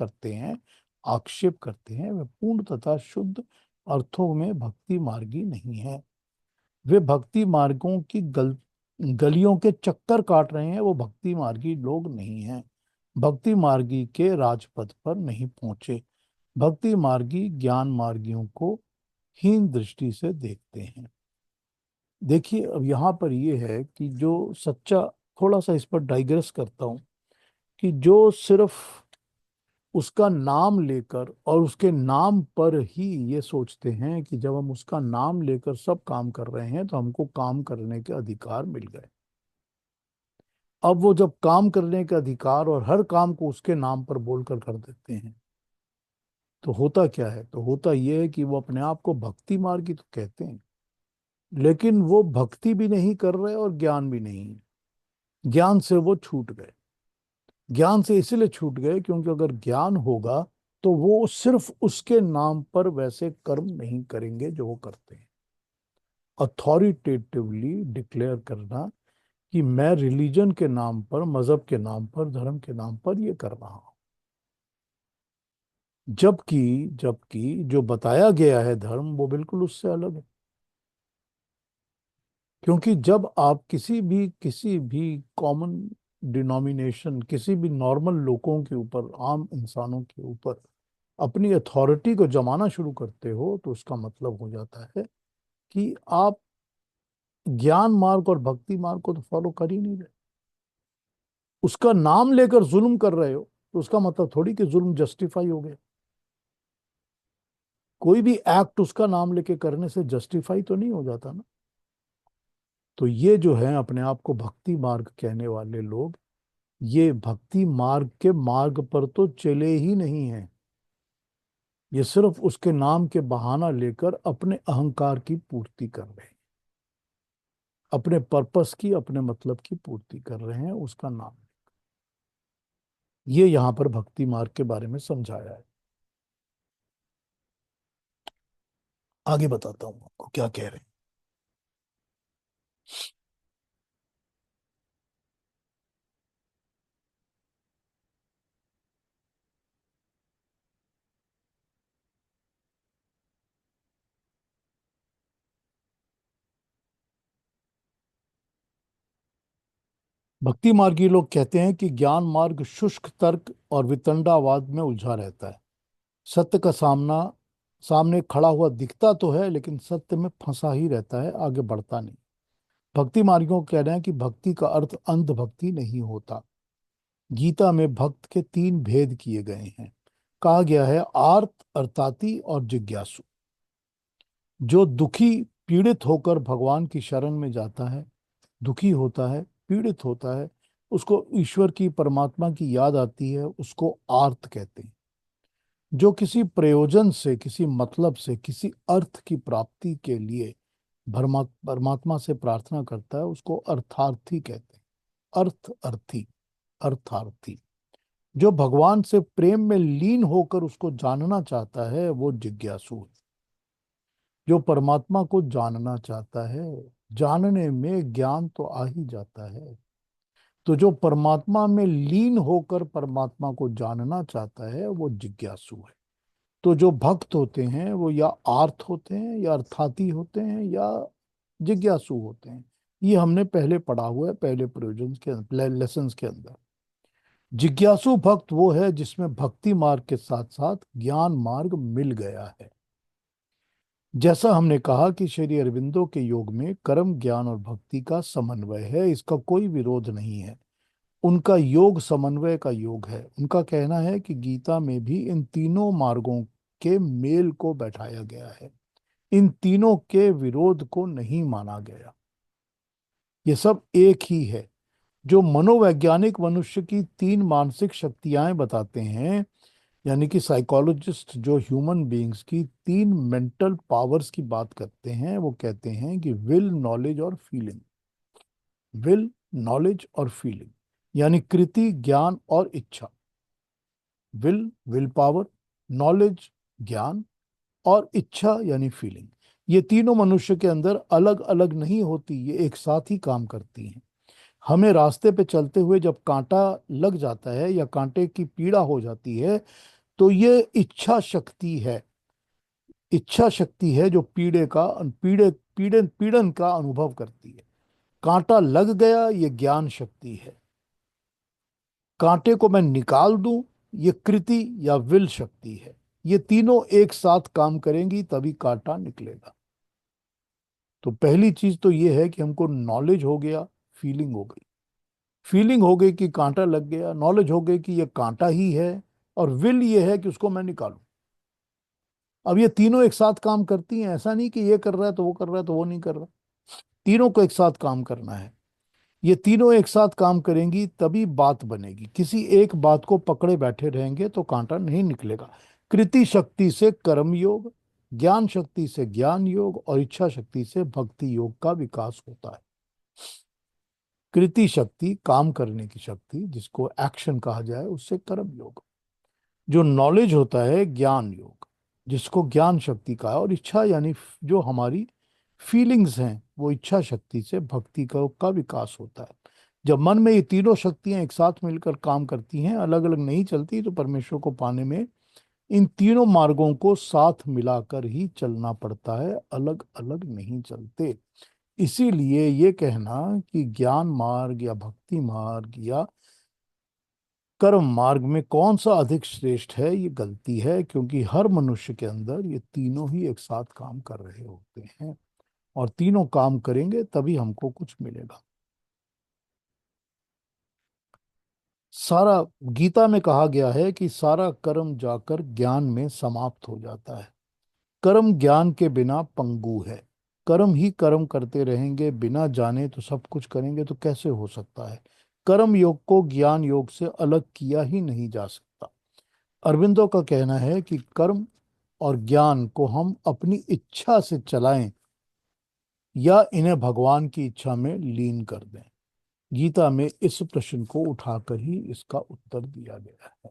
करते हैं वे पूर्ण तथा शुद्ध अर्थों में भक्ति मार्गी नहीं है। वे भक्ति मार्गों की गलियों के चक्कर काट रहे हैं, वो भक्ति मार्गी लोग नहीं हैं। भक्ति मार्गी के राजपथ पर नहीं पहुंचे। भक्ति मार्गी ज्ञान मार्गियों को हीन दृष्टि से देखते हैं। देखिए अब यहाँ पर यह है कि जो सच्चा, थोड़ा सा इस पर डाइग्रेस करता हूं, कि जो सिर्फ उसका नाम लेकर और उसके नाम पर ही ये सोचते हैं कि जब हम उसका नाम लेकर सब काम कर रहे हैं तो हमको काम करने के अधिकार मिल गए। अब वो जब काम करने के अधिकार और हर काम को उसके नाम पर बोलकर कर देते हैं तो होता क्या है? तो होता यह है कि वो अपने आप को भक्ति मार्गी तो कहते हैं, लेकिन वो भक्ति भी नहीं कर रहे और ज्ञान भी नहीं। ज्ञान से वो छूट गए। ज्ञान से इसलिए छूट गए क्योंकि अगर ज्ञान होगा तो वो सिर्फ उसके नाम पर वैसे कर्म नहीं करेंगे जो वो करते हैं। अथॉरिटेटिवली डिक्लेयर करना कि मैं रिलीजन के नाम पर, मजहब के नाम पर, धर्म के नाम पर ये कर रहा हूं, जबकि जबकि जो बताया गया है धर्म वो बिल्कुल उससे अलग है। क्योंकि जब आप किसी भी कॉमन डिनोमिनेशन, किसी भी नॉर्मल लोगों के ऊपर, आम इंसानों के ऊपर अपनी अथॉरिटी को जमाना शुरू करते हो तो उसका मतलब हो जाता है कि आप ज्ञान मार्ग और भक्ति मार्ग को तो फॉलो कर ही नहीं रहे। उसका नाम लेकर जुल्म कर रहे हो तो उसका मतलब थोड़ी कि जुल्म जस्टिफाई हो गया। कोई भी एक्ट उसका नाम लेके करने से जस्टिफाई तो नहीं हो जाता ना। तो ये जो है अपने आप को भक्ति मार्ग कहने वाले लोग, ये भक्ति मार्ग के मार्ग पर तो चले ही नहीं हैं। ये सिर्फ उसके नाम के बहाना लेकर अपने अहंकार की पूर्ति कर रहे हैं, अपने पर्पस की, अपने मतलब की पूर्ति कर रहे हैं उसका नाम। ये यहां पर भक्ति मार्ग के बारे में समझाया है। आगे बताता हूं आपको क्या कह रहे हैं। भक्ति मार्गी लोग कहते हैं कि ज्ञान मार्ग शुष्क तर्क और वितंडावाद में उलझा रहता है। सत्य का सामने खड़ा हुआ दिखता तो है लेकिन सत्य में फंसा ही रहता है, आगे बढ़ता नहीं। भक्ति मार्गियों का कहना है कि भक्ति का अर्थ अंध भक्ति नहीं होता। गीता में भक्त के 3 भेद किए गए हैं। कहा गया है आर्त, अर्थाती और जिज्ञासु। जो दुखी पीड़ित होकर भगवान की शरण में जाता है, दुखी होता है, पीड़ित होता है उसको ईश्वर की, परमात्मा की याद आती है, उसको आर्त कहते हैं। जो किसी प्रयोजन से, किसी मतलब से, किसी अर्थ की प्राप्ति के लिए परमात्मा से प्रार्थना करता है, उसको अर्थार्थी कहते हैं। अर्थी, अर्थार्थी। जो भगवान से प्रेम में लीन होकर उसको जानना चाहता है वो जिज्ञासु है। जो परमात्मा को जानना चाहता है, जानने में ज्ञान तो आ ही जाता है। तो जो परमात्मा में लीन होकर परमात्मा को जानना चाहता है वो जिज्ञासु है। तो जो भक्त होते हैं वो या आर्त होते हैं, या अर्थाती होते हैं, या जिज्ञासु होते हैं। ये हमने पहले पढ़ा हुआ है, पहले प्रयोजन के लेसन्स के अंदर। जिज्ञासु भक्त वो है जिसमें भक्ति मार्ग के साथ साथ ज्ञान मार्ग मिल गया है। जैसा हमने कहा कि श्री अरविंदो के योग में कर्म, ज्ञान और भक्ति का समन्वय है, इसका कोई विरोध नहीं है। उनका योग समन्वय का योग है। उनका कहना है कि गीता में भी इन तीनों मार्गों के मेल को बैठाया गया है, इन तीनों के विरोध को नहीं माना गया। ये सब एक ही है। जो मनोवैज्ञानिक मनुष्य की तीन मानसिक शक्तियां बताते हैं, यानी कि साइकोलॉजिस्ट जो ह्यूमन बीइंग्स की तीन मेंटल पावर्स की बात करते हैं, वो कहते हैं कि विल, नॉलेज और फीलिंग। विल, नॉलेज और फीलिंग, यानी कृति, ज्ञान और इच्छा। विल पावर, नॉलेज ज्ञान, और इच्छा यानी फीलिंग। ये तीनों मनुष्य के अंदर अलग अलग नहीं होती, ये एक साथ ही काम करती हैं। हमें रास्ते पे चलते हुए जब कांटा लग जाता है या कांटे की पीड़ा हो जाती है, तो ये इच्छा शक्ति है। इच्छा शक्ति है जो पीड़न का अनुभव करती है। कांटा लग गया, ये ज्ञान शक्ति है। कांटे को मैं निकाल दूं, ये कृति या विल शक्ति है। ये तीनों एक साथ काम करेंगी तभी कांटा निकलेगा। तो पहली चीज तो ये है कि हमको नॉलेज हो गया, फीलिंग हो गई। फीलिंग हो गई कि कांटा लग गया, नॉलेज हो गई कि ये कांटा ही है, और विल ये है कि उसको मैं निकालूं। अब ये तीनों एक साथ काम करती हैं। ऐसा नहीं कि ये कर रहा है तो वो कर रहा है तो वो नहीं कर रहा। तीनों को एक साथ काम करना है। ये तीनों एक साथ काम करेंगी तभी बात बनेगी। किसी एक बात को पकड़े बैठे रहेंगे तो कांटा नहीं निकलेगा। कृति शक्ति से कर्म योग, ज्ञान शक्ति से ज्ञान योग, और इच्छा शक्ति से भक्ति योग का विकास होता है। कृति शक्ति, काम करने की शक्ति, जिसको एक्शन कहा जाए, उससे कर्म योग। जो नॉलेज होता है ज्ञान योग, जिसको ज्ञान शक्ति का है। और इच्छा यानी जो हमारी फीलिंग्स हैं, वो इच्छा शक्ति से भक्ति का विकास होता है। जब मन में ये तीनों शक्तियां एक साथ मिलकर काम करती हैं, अलग अलग नहीं चलती, तो परमेश्वर को पाने में इन तीनों मार्गों को साथ मिलाकर ही चलना पड़ता है, अलग अलग नहीं चलते। इसीलिए ये कहना कि ज्ञान मार्ग या भक्ति मार्ग या कर्म मार्ग में कौन सा अधिक श्रेष्ठ है, ये गलती है। क्योंकि हर मनुष्य के अंदर ये तीनों ही एक साथ काम कर रहे होते हैं, और तीनों काम करेंगे तभी हमको कुछ मिलेगा। सारा गीता में कहा गया है कि सारा कर्म जाकर ज्ञान में समाप्त हो जाता है। कर्म ज्ञान के बिना पंगु है। कर्म ही कर्म करते रहेंगे, बिना जाने तो सब कुछ करेंगे, तो कैसे हो सकता है। कर्म योग को ज्ञान योग से अलग किया ही नहीं जा सकता। अरविंदो का कहना है कि कर्म और ज्ञान को हम अपनी इच्छा से चलाएं या इन्हें भगवान की इच्छा में लीन कर दें। गीता में इस प्रश्न को उठाकर ही इसका उत्तर दिया गया है।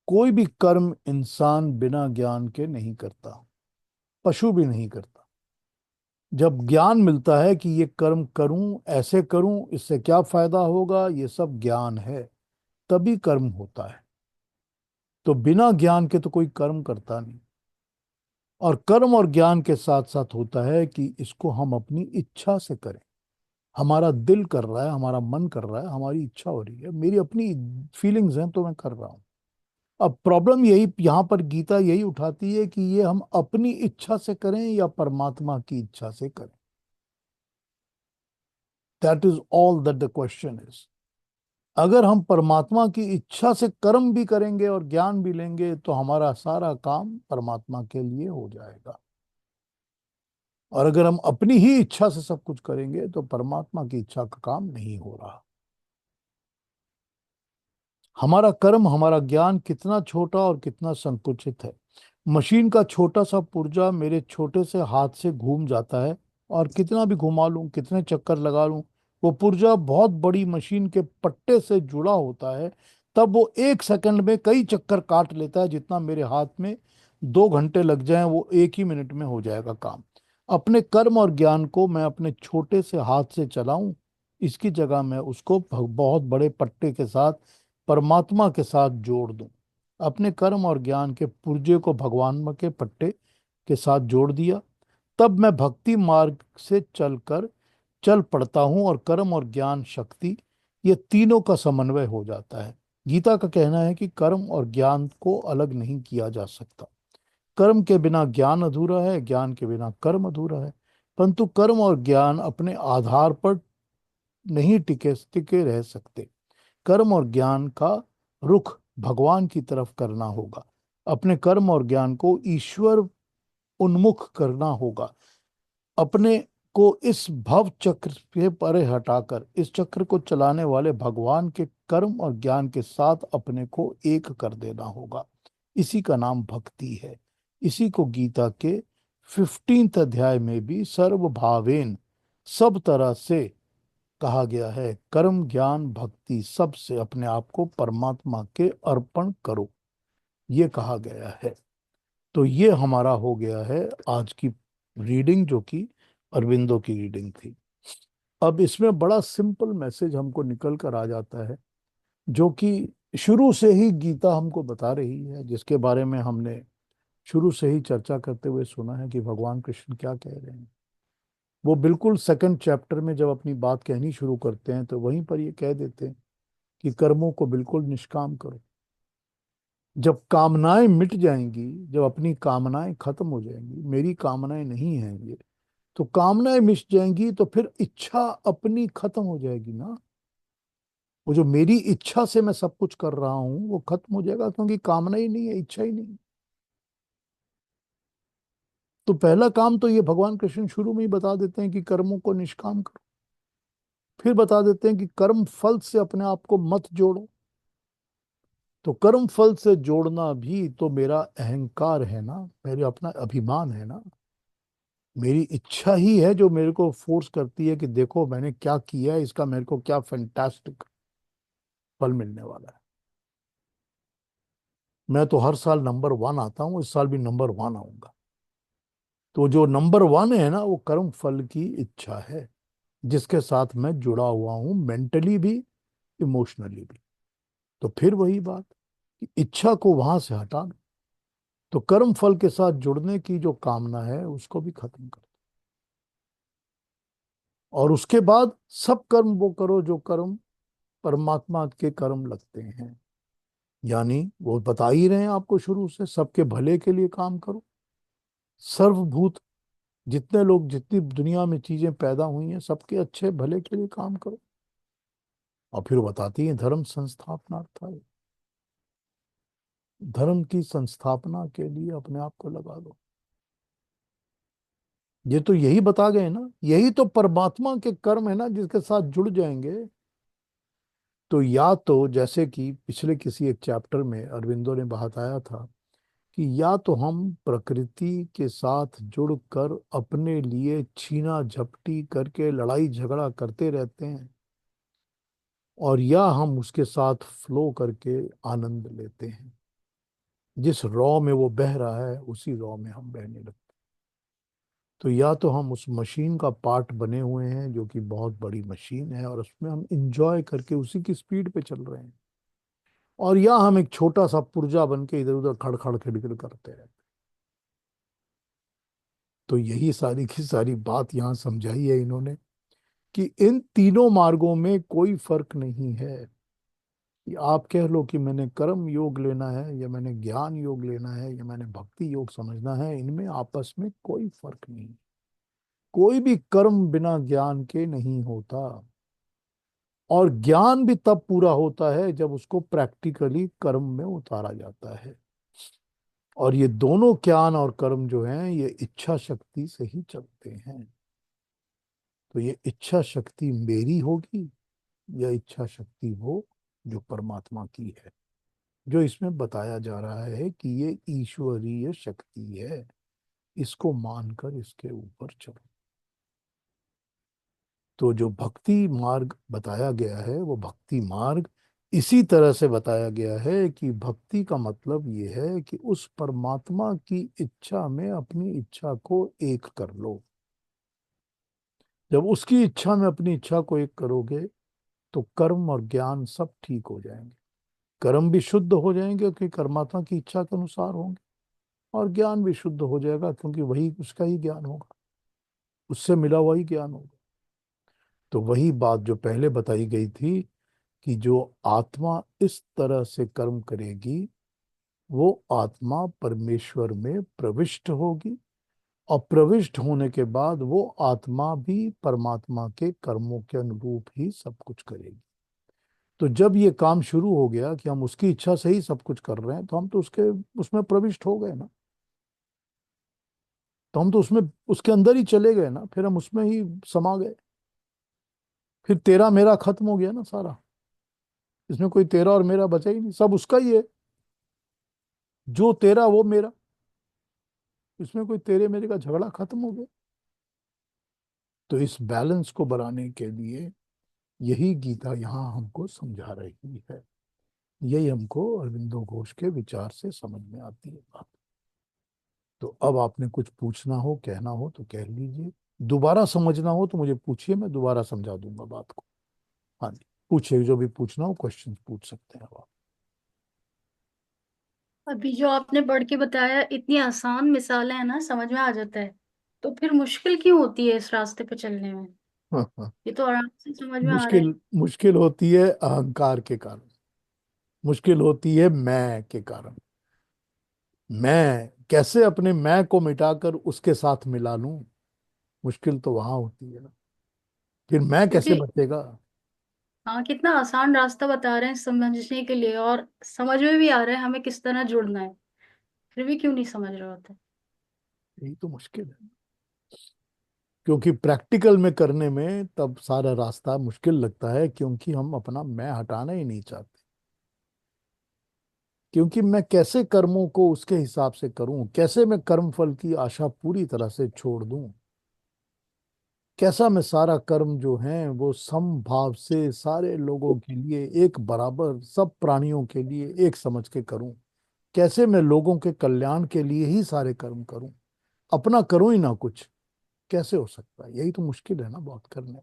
कोई भी कर्म इंसान बिना ज्ञान के नहीं करता, पशु भी नहीं करता। जब ज्ञान मिलता है कि ये कर्म करूं, ऐसे करूं, इससे क्या फायदा होगा, ये सब ज्ञान है, तभी कर्म होता है। तो बिना ज्ञान के तो कोई कर्म करता नहीं। और कर्म और ज्ञान के साथ साथ होता है कि इसको हम अपनी इच्छा से करें। हमारा दिल कर रहा है, हमारा मन कर रहा है, हमारी इच्छा हो रही है, मेरी अपनी फीलिंग्स हैं तो मैं कर रहा हूं। अब प्रॉब्लम यही यहां पर गीता यही उठाती है कि ये हम अपनी इच्छा से करें या परमात्मा की इच्छा से करें। That is all that the question is. अगर हम परमात्मा की इच्छा से कर्म भी करेंगे और ज्ञान भी लेंगे तो हमारा सारा काम परमात्मा के लिए हो जाएगा। और अगर हम अपनी ही इच्छा से सब कुछ करेंगे तो परमात्मा की इच्छा का काम नहीं हो रहा। हमारा कर्म, हमारा ज्ञान कितना छोटा और कितना संकुचित है। मशीन का छोटा सा पुर्जा मेरे छोटे से हाथ से घूम जाता है, और कितना भी घुमा लूं, कितने चक्कर लगा लूं, वो पुर्जा बहुत बड़ी मशीन के पट्टे से जुड़ा होता है। तब वो 1 सेकंड में कई चक्कर काट लेता है, जितना मेरे हाथ में 2 घंटे लग जाएं वो 1 ही मिनट में हो जाएगा काम। अपने कर्म और ज्ञान को मैं अपने छोटे से हाथ से चलाऊं, इसकी जगह मैं उसको बहुत बड़े पट्टे के साथ, परमात्मा के साथ जोड़ दूं। अपने कर्म और ज्ञान के पुर्जे को भगवान के पट्टे के साथ जोड़ दिया, तब मैं भक्ति मार्ग से चल पड़ता हूं, और कर्म और ज्ञान शक्ति, ये तीनों का समन्वय हो जाता है। गीता का कहना है कि कर्म और ज्ञान को अलग नहीं किया जा सकता। कर्म के बिना ज्ञान अधूरा है, ज्ञान के बिना कर्म अधूरा है। परंतु कर्म और ज्ञान अपने आधार पर नहीं टिके टिके रह सकते। कर्म और ज्ञान का रुख भगवान की तरफ करना होगा। अपने कर्म और ज्ञान को ईश्वर उन्मुख करना होगा। अपने को इस भव चक्र के परे हटाकर इस चक्र को चलाने वाले भगवान के कर्म और ज्ञान के साथ अपने को एक कर देना होगा। इसी का नाम भक्ति है। इसी को गीता के 15th अध्याय में भी सर्वभावेन, सब तरह से कहा गया है। कर्म ज्ञान भक्ति सब से अपने आप को परमात्मा के अर्पण करो, ये कहा गया है। तो ये हमारा हो गया है आज की रीडिंग, जो कि अरविंदो की रीडिंग थी। अब इसमें बड़ा सिंपल मैसेज हमको निकल कर आ जाता है, जो कि शुरू से ही गीता हमको बता रही है, जिसके बारे में हमने शुरू से ही चर्चा करते हुए सुना है कि भगवान कृष्ण क्या कह रहे हैं। वो बिल्कुल 2nd चैप्टर में जब अपनी बात कहनी शुरू करते हैं, तो वहीं पर ये कह देते हैं कि कर्मों को बिल्कुल निष्काम करो। जब कामनाएं मिट जाएंगी, जब अपनी कामनाएं खत्म हो जाएंगी, मेरी कामनाएं नहीं हैं ये, तो कामनाएं मिट जाएंगी, तो फिर इच्छा अपनी खत्म हो जाएगी ना। वो जो मेरी इच्छा से मैं सब कुछ कर रहा हूं वो खत्म हो जाएगा, क्योंकि कामना ही नहीं है, इच्छा ही नहीं। तो पहला काम तो ये भगवान कृष्ण शुरू में ही बता देते हैं कि कर्मों को निष्काम करो। फिर बता देते हैं कि कर्म फल से अपने आप को मत जोड़ो। तो कर्म फल से जोड़ना भी तो मेरा अहंकार है ना, मेरे अपना अभिमान है ना। मेरी इच्छा ही है जो मेरे को फोर्स करती है कि देखो मैंने क्या किया है, इसका मेरे को क्या फैंटास्टिक फल मिलने वाला है। मैं तो हर साल नंबर 1 आता हूँ, इस साल भी नंबर 1 आऊंगा। तो जो नंबर 1 है ना, वो कर्म फल की इच्छा है, जिसके साथ मैं जुड़ा हुआ हूं, मेंटली भी, इमोशनली भी। तो फिर वही बात कि इच्छा को वहां से हटा दो, तो कर्म फल के साथ जुड़ने की जो कामना है उसको भी खत्म कर दो। और उसके बाद सब कर्म वो करो जो कर्म परमात्मा के कर्म लगते हैं। यानी वो बता ही रहे हैं आपको शुरू से, सबके भले के लिए काम करो। सर्वभूत, जितने लोग, जितनी दुनिया में चीजें पैदा हुई हैं, सबके अच्छे भले के लिए काम करो। और फिर बताती है धर्म संस्थापनार्थाय, धर्म की संस्थापना के लिए अपने आप को लगा दो। ये तो यही बता गए ना, यही तो परमात्मा के कर्म है ना, जिसके साथ जुड़ जाएंगे। तो या तो जैसे कि पिछले किसी एक चैप्टर में अरविंदो ने बताया था कि या तो हम प्रकृति के साथ जुड़कर अपने लिए छीना झपटी करके लड़ाई झगड़ा करते रहते हैं, और या हम उसके साथ फ्लो करके आनंद लेते हैं। जिस रॉ में वो बह रहा है उसी रॉ में हम बहने लगते हैं। तो या तो हम उस मशीन का पार्ट बने हुए हैं, जो कि बहुत बड़ी मशीन है, और उसमें हम इंजॉय करके उसी की स्पीड पे चल रहे हैं, और या हम एक छोटा सा पुर्जा बन के इधर उधर खड़ खड़ खिड़खिड़ करते हैं। तो यही सारी की सारी बात यहाँ समझाई है इन्होंने, कि इन तीनों मार्गों में कोई फर्क नहीं है। कि आप कह लो कि मैंने कर्म योग लेना है, या मैंने ज्ञान योग लेना है, या मैंने भक्ति योग समझना है, इनमें आपस में कोई फर्क नहीं। कोई भी कर्म बिना ज्ञान के नहीं होता, और ज्ञान भी तब पूरा होता है जब उसको प्रैक्टिकली कर्म में उतारा जाता है। और ये दोनों ज्ञान और कर्म जो हैं, ये इच्छा शक्ति से ही चलते हैं। तो ये इच्छा शक्ति मेरी होगी, या इच्छा शक्ति वो जो परमात्मा की है, जो इसमें बताया जा रहा है कि ये ईश्वरीय शक्ति है, इसको मानकर इसके ऊपर चलो। तो जो भक्ति मार्ग बताया गया है वो भक्ति मार्ग इसी तरह से बताया गया है कि भक्ति का मतलब ये है कि उस परमात्मा की इच्छा में अपनी इच्छा को एक कर लो। जब उसकी इच्छा में अपनी इच्छा को एक करोगे तो कर्म और ज्ञान सब ठीक हो जाएंगे। कर्म भी शुद्ध हो जाएंगे क्योंकि परमात्मा की इच्छा के अनुसार होंगे, और ज्ञान भी शुद्ध हो जाएगा क्योंकि वही उसका ही ज्ञान होगा, उससे मिला हुआ ही ज्ञान होगा। तो वही बात जो पहले बताई गई थी कि जो आत्मा इस तरह से कर्म करेगी वो आत्मा परमेश्वर में प्रविष्ट होगी, और प्रविष्ट होने के बाद वो आत्मा भी परमात्मा के कर्मों के अनुरूप ही सब कुछ करेगी। तो जब ये काम शुरू हो गया कि हम उसकी इच्छा से ही सब कुछ कर रहे हैं, तो हम तो उसके उसमें प्रविष्ट हो गए ना, तो हम तो उसमें उसके अंदर ही चले गए ना, फिर हम उसमें ही समा गए। फिर तेरा मेरा खत्म हो गया ना सारा, इसमें कोई तेरा और मेरा बचा ही नहीं, सब उसका ही है। जो तेरा वो मेरा, इसमें कोई तेरे मेरे का झगड़ा खत्म हो गया। तो इस बैलेंस को बनाने के लिए यही गीता यहाँ हमको समझा रही है। यही हमको अरविंदो घोष के विचार से समझ में आती है बात। तो अब आपने कुछ पूछना हो, कहना हो तो कह लीजिए, दोबारा समझना हो तो मुझे पूछिए, मैं दोबारा समझा दूंगा बात को। हाँ जी, पूछिए, जो भी पूछना हो क्वेश्चन पूछ सकते हैं अब आप। अभी जो आपने पढ़ के बताया, इतनी आसान मिसालें हैं ना, समझ में आ जाता है। तो फिर मुश्किल क्यों होती है इस रास्ते पे चलने में? हाँ हाँ। ये तो आराम से समझ में आ रहा है। मुश्किल मुश्किल होती है अहंकार के कारण, मुश्किल होती है मैं के कारण। मैं कैसे अपने मैं को मिटाकर उसके साथ मिला लूं, मुश्किल तो वहां होती है ना। फिर मैं कैसे क्योंकि बचेगा। हाँ, कितना आसान रास्ता बता रहे हैं समझने के लिए, और समझ में भी आ रहा है हमें किस तरह जुड़ना है, फिर भी क्यों नहीं समझ रहे होते? यही तो मुश्किल है, क्योंकि प्रैक्टिकल में करने में तब सारा रास्ता मुश्किल लगता है, क्योंकि हम अपना मैं हटाना ही नहीं चाहते। क्योंकि मैं कैसे कर्मों को उसके हिसाब से करूं, कैसे मैं कर्म फल की आशा पूरी तरह से छोड़ दूं, कैसा मैं सारा कर्म जो है वो समभाव से सारे लोगों के लिए एक बराबर, सब प्राणियों के लिए एक समझ के करूं। कैसे मैं लोगों के कल्याण के लिए ही सारे कर्म करूं, अपना करूं ही ना कुछ, कैसे हो सकता है। यही तो मुश्किल है ना बहुत करने।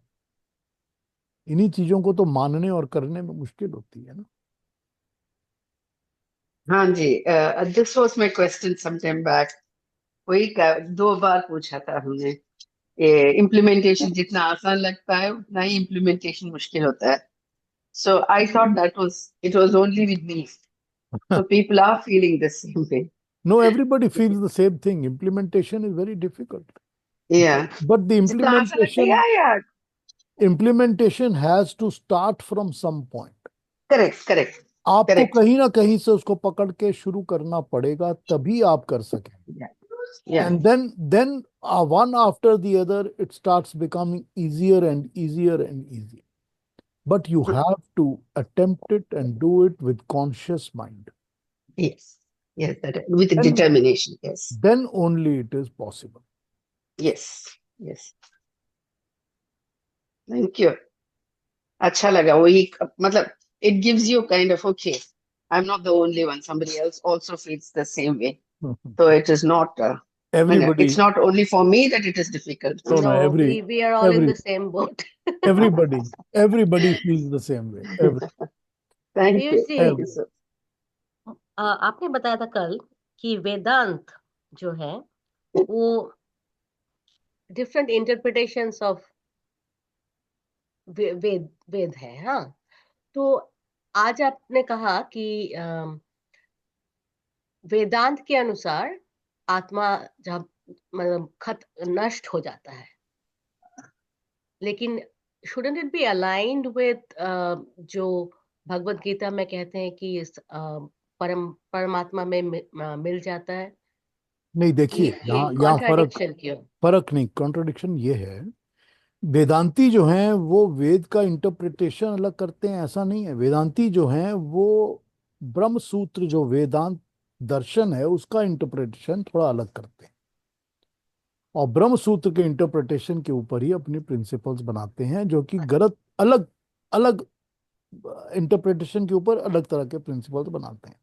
इन्हीं चीजों को तो मानने और करने में मुश्किल होती है ना। हाँ जी, this was my question some time back. वही दो बार पूछा था हमने। ये इम्प्लीमेंटेशन जितना आसान लगता है उतना ही इम्प्लीमेंटेशन मुश्किल होता है। So I thought that was it was only with me. So people are feeling the same way. No, everybody feels the same thing. Implementation is very difficult. या But the जितना आसान लगता है यार। implementation has to start from some point. Correct correct आपको correct. कहीं ना कहीं से उसको पकड़ के शुरू करना पड़ेगा, तभी आप कर सकें। या And then one after the other, it starts becoming easier and easier and easier. But you have to attempt it and do it with conscious mind. Yes yes with And determination. Yes then only it is possible. Yes yes. Thank you. अच्छा लगा वही, मतलब it gives you kind of, okay, I'm not the only one, somebody else also feels the same way. So it is not it's Everybody, not only for me that it is difficult. no, no, No, we are all in every, the same boat. everybody feels the same way. Thank Piyush you, ji, thank Every. you so आपने बताया था कल कि वेदांत जो है वो different interpretations of वेद है। हाँ, तो आज आपने कहा कि वेदांत के अनुसार आत्मा जब मतलब नष्ट हो जाता है, लेकिन shouldn't it be aligned with जो भगवत गीता में कहते हैं कि परमात्मा में मिल जाता है? नहीं, देखिए, ये यहाँ फर्क कॉन्ट्राडिक्शन क्यों? फर्क नहीं, कॉन्ट्रडिक्शन ये है वेदांती जो हैं वो वेद का इंटरप्रिटेशन अलग करते हैं, ऐसा नहीं है। वेदांती जो हैं वो ब्रह्म सूत्र जो वेदांत दर्शन है उसका इंटरप्रिटेशन थोड़ा अलग करते हैं, और ब्रह्म सूत्र के इंटरप्रिटेशन के ऊपर ही अपनी प्रिंसिपल्स बनाते हैं, जो कि गलत, अलग अलग इंटरप्रिटेशन के ऊपर अलग तरह के प्रिंसिपल्स बनाते हैं।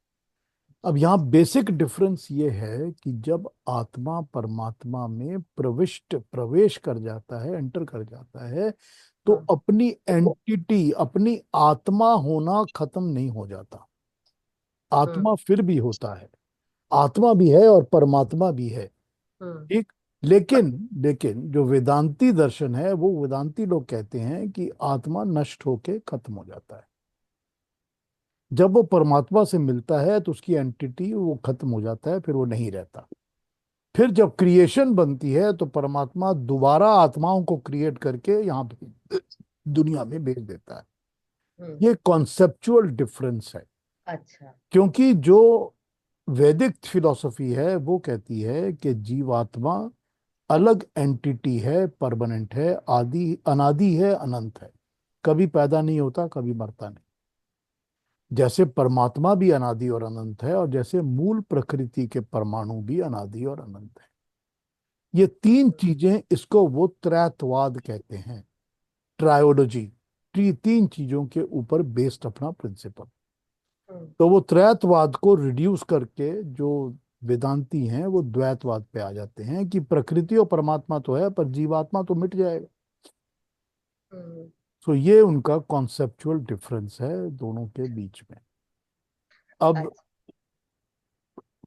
अब यहाँ बेसिक डिफरेंस ये है कि जब आत्मा परमात्मा में प्रवेश कर जाता है, एंटर कर जाता है, तो हाँ, अपनी एंटिटी, अपनी आत्मा होना खत्म नहीं हो जाता। आत्मा फिर भी होता है, आत्मा भी है और परमात्मा भी है, हम्म, ठीक। लेकिन लेकिन जो वेदांती दर्शन है, वो वेदांती लोग कहते हैं कि आत्मा नष्ट होके खत्म हो जाता है। जब वो परमात्मा से मिलता है तो उसकी एंटिटी वो खत्म हो जाता है, फिर वो नहीं रहता। फिर जब क्रिएशन बनती है तो परमात्मा दोबारा आत्माओं को क्रिएट करके यहाँ पे दुनिया में भेज देता है। हम्म, ये कॉन्सेप्चुअल डिफरेंस है, अच्छा, क्योंकि जो वैदिक फिलॉसफी है वो कहती है कि जीवात्मा अलग एंटिटी है, परमानेंट है, आदि अनादि है, अनंत है, कभी पैदा नहीं होता, कभी मरता नहीं। जैसे परमात्मा भी अनादि और अनंत है, और जैसे मूल प्रकृति के परमाणु भी अनादि और अनंत है। ये तीन चीजें, इसको वो त्रैतवाद कहते हैं, ट्रायोलॉजी। तीन चीजों के ऊपर बेस्ड अपना प्रिंसिपल। हम्म, तो वो त्रैतवाद को रिड्यूस करके जो वेदांती हैं वो द्वैतवाद पे आ जाते हैं कि प्रकृति और परमात्मा तो है पर जीवात्मा तो मिट जाएगा। हम्म, तो ये उनका कॉन्सेप्चुअल डिफरेंस है दोनों के बीच में। अब अच्छा,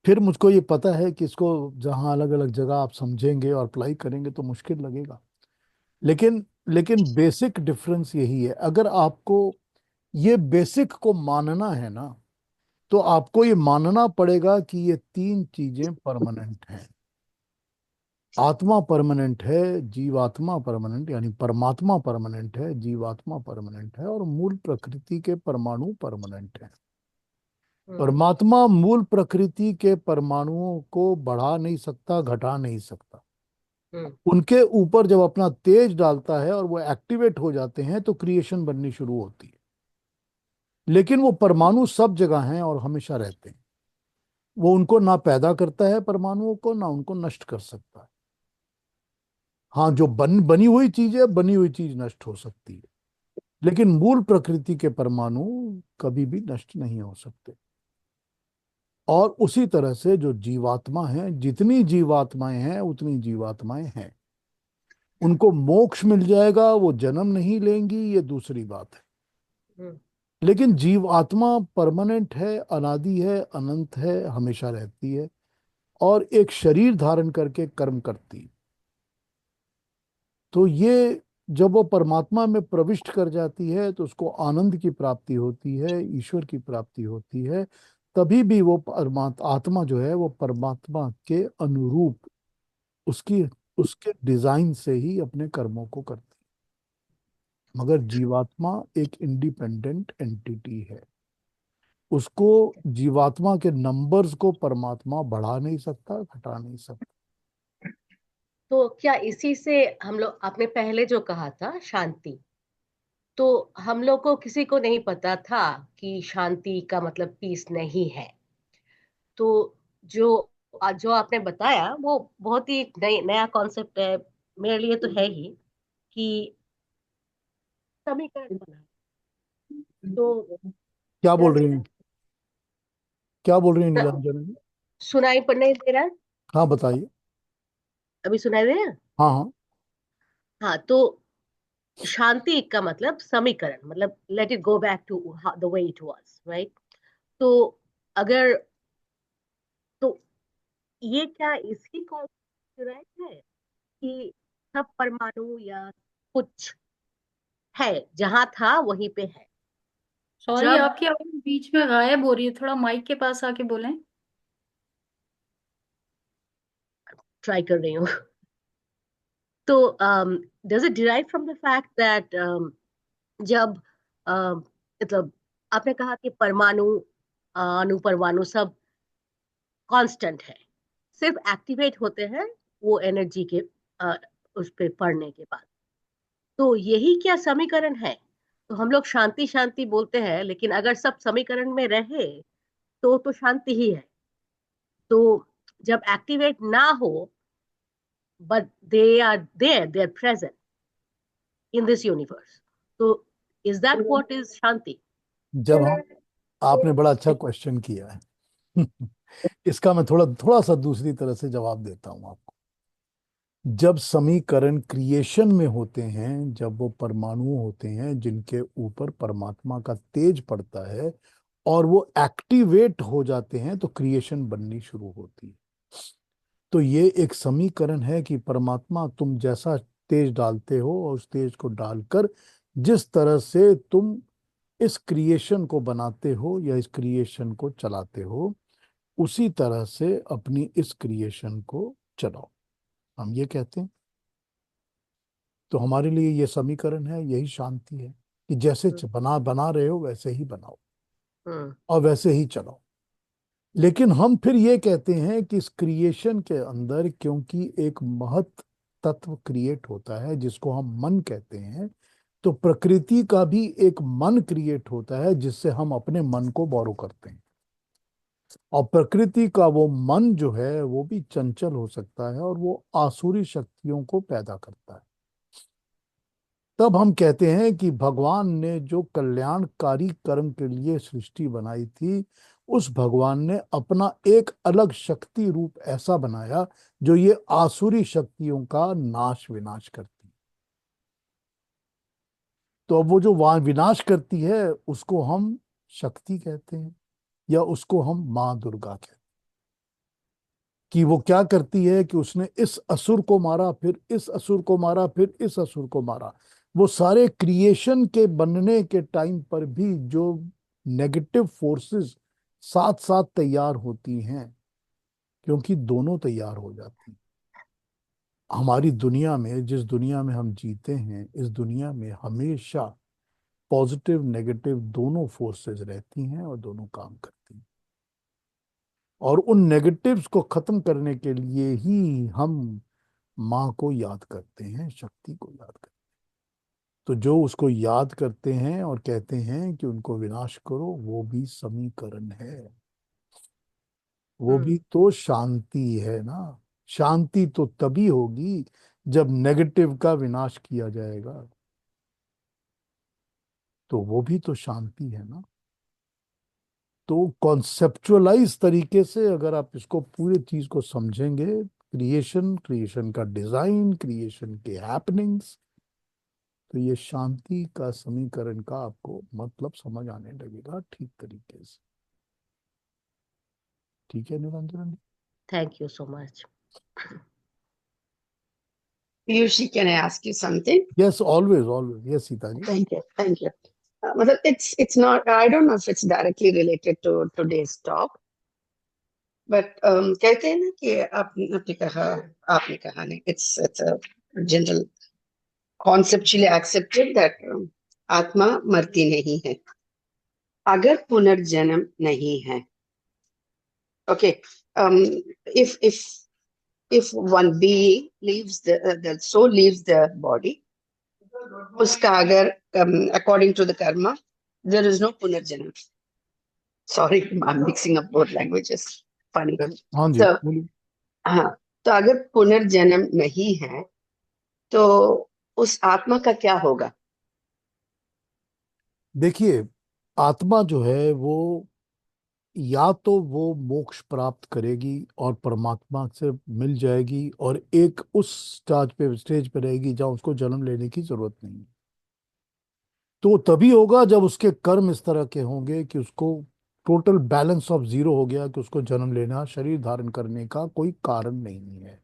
फिर मुझको ये पता है कि इसको जहाँ अलग अलग जगह आप समझेंगे और अप्लाई करेंगे तो मुश्किल लगेगा, लेकिन लेकिन बेसिक डिफरेंस यही है। अगर आपको ये बेसिक को मानना है ना, तो आपको ये मानना पड़ेगा कि ये तीन चीजें परमानेंट हैं। आत्मा परमानेंट है, जीवात्मा परमानेंट यानी परमात्मा परमानेंट है, जीवात्मा परमानेंट है, और मूल प्रकृति के परमाणु परमानेंट है। हम्म, परमात्मा मूल प्रकृति के परमाणुओं को बढ़ा नहीं सकता, घटा नहीं सकता। हम्म, उनके ऊपर जब अपना तेज डालता है और वो एक्टिवेट हो जाते हैं तो क्रिएशन बननी शुरू होती है। लेकिन वो परमाणु सब जगह हैं और हमेशा रहते हैं। वो उनको ना पैदा करता है, परमाणुओं को ना उनको नष्ट कर सकता है। हाँ, जो बनी हुई चीज है, बनी हुई चीज नष्ट हो सकती है, लेकिन मूल प्रकृति के परमाणु कभी भी नष्ट नहीं हो सकते। और उसी तरह से जो जीवात्मा है, जितनी जीवात्माएं हैं उतनी जीवात्माएं हैं। उनको मोक्ष मिल जाएगा, वो जन्म नहीं लेंगी, ये दूसरी बात है। हम्म, लेकिन जीवात्मा परमानेंट है, अनादि है, अनंत है, हमेशा रहती है, और एक शरीर धारण करके कर्म करती है। तो ये जब वो परमात्मा में प्रविष्ट कर जाती है तो उसको आनंद की प्राप्ति होती है, ईश्वर की प्राप्ति होती है। तभी भी वो परमात्मा, आत्मा जो है वो परमात्मा के अनुरूप, उसकी उसके डिजाइन से ही अपने कर्मों को करती है। मगर जीवात्मा एक इंडिपेंडेंट एंटिटी है। उसको, जीवात्मा के नंबर्स को परमात्मा बढ़ा नहीं सकता, घटा नहीं सकता। तो क्या इसी से हम लोग, आपने पहले जो कहा था शांति, तो हम लोग को किसी को नहीं पता था कि शांति का मतलब पीस नहीं है। तो जो जो आपने बताया वो बहुत ही नया कॉन्सेप्ट है मेरे लिए, तो है ही कि समीकरण बना। तो क्या बोल रही जैसे हैं, क्या बोल रही हैं नीलांजन जी? सुनाई पड़ने दे रहा है? हाँ, बताइए। अभी सुनाई दे रहा है? हाँ हाँ। हाँ, तो शांति का मतलब समीकरण, मतलब let it go back to the way it was, right? तो अगर, तो ये क्या इसी को राइट है कि सब परमाणु या कुछ है, जहां था वहीं पे है? सॉरी, जब आपकी आवाज बीच में गायब हो रही है, थोड़ा माइक के पास आके बोलें। ट्राई कर रही हूँ। तो does it derive from the fact that जब मतलब आपने कहा कि परमाणु, अणु परमाणु सब कांस्टेंट है, सिर्फ एक्टिवेट होते हैं वो एनर्जी के, अ, उस पे पड़ने के बाद। तो यही क्या समीकरण है? तो हम लोग शांति शांति बोलते हैं, लेकिन अगर सब समीकरण में रहे तो शांति ही है। तो जब एक्टिवेट ना हो, but they are present in this universe, तो is that what is shanti? जब हम आपने बड़ा अच्छा क्वेश्चन किया है। इसका मैं थोड़ा थोड़ा सा दूसरी तरह से जवाब देता हूं आपको। जब समीकरण क्रिएशन में होते हैं, जब वो परमाणु होते हैं जिनके ऊपर परमात्मा का तेज पड़ता है और वो एक्टिवेट हो जाते हैं, तो क्रिएशन बननी शुरू होती है। तो ये एक समीकरण है कि परमात्मा तुम जैसा तेज डालते हो और उस तेज को डालकर जिस तरह से तुम इस क्रिएशन को बनाते हो या इस क्रिएशन को चलाते हो, उसी तरह से अपनी इस क्रिएशन को चलाओ, हम ये कहते हैं। तो हमारे लिए ये समीकरण है, यही शांति है कि जैसे बना बना रहे हो वैसे ही बनाओ और वैसे ही चलाओ। लेकिन हम फिर ये कहते हैं कि इस क्रिएशन के अंदर, क्योंकि एक महत तत्व क्रिएट होता है जिसको हम मन कहते हैं, तो प्रकृति का भी एक मन क्रिएट होता है जिससे हम अपने मन को बोरो करते हैं। और प्रकृति का वो मन जो है वो भी चंचल हो सकता है और वो आसुरी शक्तियों को पैदा करता है। तब हम कहते हैं कि भगवान ने जो कल्याणकारी कर्म के लिए सृष्टि बनाई थी, उस भगवान ने अपना एक अलग शक्ति रूप ऐसा बनाया जो ये आसुरी शक्तियों का नाश विनाश करती। तो अब वो जो विनाश करती है उसको हम शक्ति कहते हैं या उसको हम माँ दुर्गा कहते हैं। कि वो क्या करती है कि उसने इस असुर को मारा, फिर इस असुर को मारा, फिर इस असुर को मारा। वो सारे क्रिएशन के बनने के टाइम पर भी जो नेगेटिव फोर्सेस साथ साथ तैयार होती हैं, क्योंकि दोनों तैयार हो जाती हैं। हमारी दुनिया में, जिस दुनिया में हम जीते हैं, इस दुनिया में हमेशा पॉजिटिव नेगेटिव दोनों फोर्सेस रहती हैं और दोनों काम करती हैं। और उन नेगेटिव्स को खत्म करने के लिए ही हम माँ को याद करते हैं, शक्ति को याद करते हैं। तो जो उसको याद करते हैं और कहते हैं कि उनको विनाश करो, वो भी समीकरण है, वो भी तो शांति है ना। शांति तो तभी होगी जब नेगेटिव का विनाश किया जाएगा, तो वो भी तो शांति है ना। तो कॉन्सेप्चुअलाइज तरीके से अगर आप इसको पूरी चीज को समझेंगे, क्रिएशन का डिजाइन, क्रिएशन के हैपनिंग्स, तो ये शांति का समीकरण का आपको मतलब समझ आने लगेगा ठीक तरीके से। ठीक है Niranjan ji? Thank you so much. Piyushi, can I ask you something? Yes, always. Yes, Sita ji. Thank you. मतलब it's not, I don't know if it's directly related to today's talk, but कहते हैं ना कि आपने कहा नहीं, it's a general conceptually accepted that आत्मा मरती नहीं है अगर पुनर्जन्म नहीं है. Okay, if one being leaves the soul leaves the body, उसका अगर according to the karma there is no punarjanam. Sorry, I'm mixing up both languages. Funny. हाँ जी, So, बोलिए। हाँ, तो अगर पुनर्जन्म नहीं है तो उस आत्मा का क्या होगा? देखिए, आत्मा जो है वो या तो वो मोक्ष प्राप्त करेगी और परमात्मा से मिल जाएगी और एक उस स्टेज पे रहेगी जहां उसको जन्म लेने की जरूरत नहीं। तो तभी होगा जब उसके कर्म इस तरह के होंगे कि उसको टोटल बैलेंस ऑफ जीरो हो गया, कि उसको जन्म लेना, शरीर धारण करने का कोई कारण नहीं है।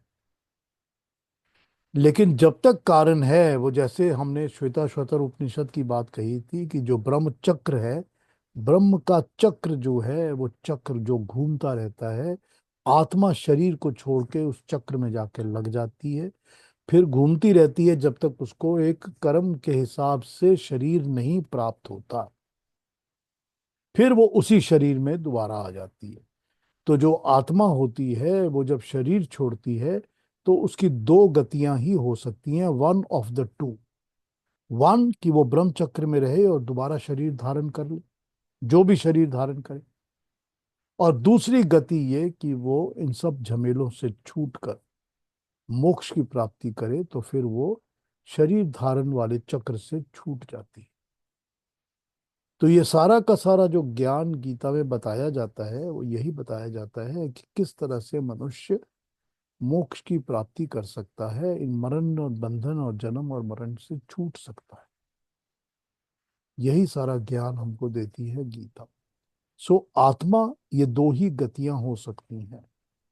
लेकिन जब तक कारण है, वो जैसे हमने श्वेताश्वतर उपनिषद की बात कही थी कि जो ब्रह्म चक्र है, ब्रह्म का चक्र जो है वो चक्र जो घूमता रहता है, आत्मा शरीर को छोड़ के उस चक्र में जाके लग जाती है, फिर घूमती रहती है जब तक उसको एक कर्म के हिसाब से शरीर नहीं प्राप्त होता, फिर वो उसी शरीर में दोबारा आ जाती है। तो जो आत्मा होती है वो जब शरीर छोड़ती है तो उसकी दो गतियां ही हो सकती हैं, one of the two. One, कि वो ब्रह्म चक्र में रहे और दोबारा शरीर धारण कर ले, जो भी शरीर धारण करे। और दूसरी गति ये कि वो इन सब झमेलों से छूटकर मोक्ष की प्राप्ति करे, तो फिर वो शरीर धारण वाले चक्र से छूट जाती है। तो ये सारा का सारा जो ज्ञान गीता में बताया जाता है वो यही बताया जाता है कि किस तरह से मनुष्य मोक्ष की प्राप्ति कर सकता है, इन मरण और बंधन और जन्म और मरण से छूट सकता है। यही सारा ज्ञान हमको देती है गीता। सो आत्मा, ये दो ही गतियां हो सकती हैं,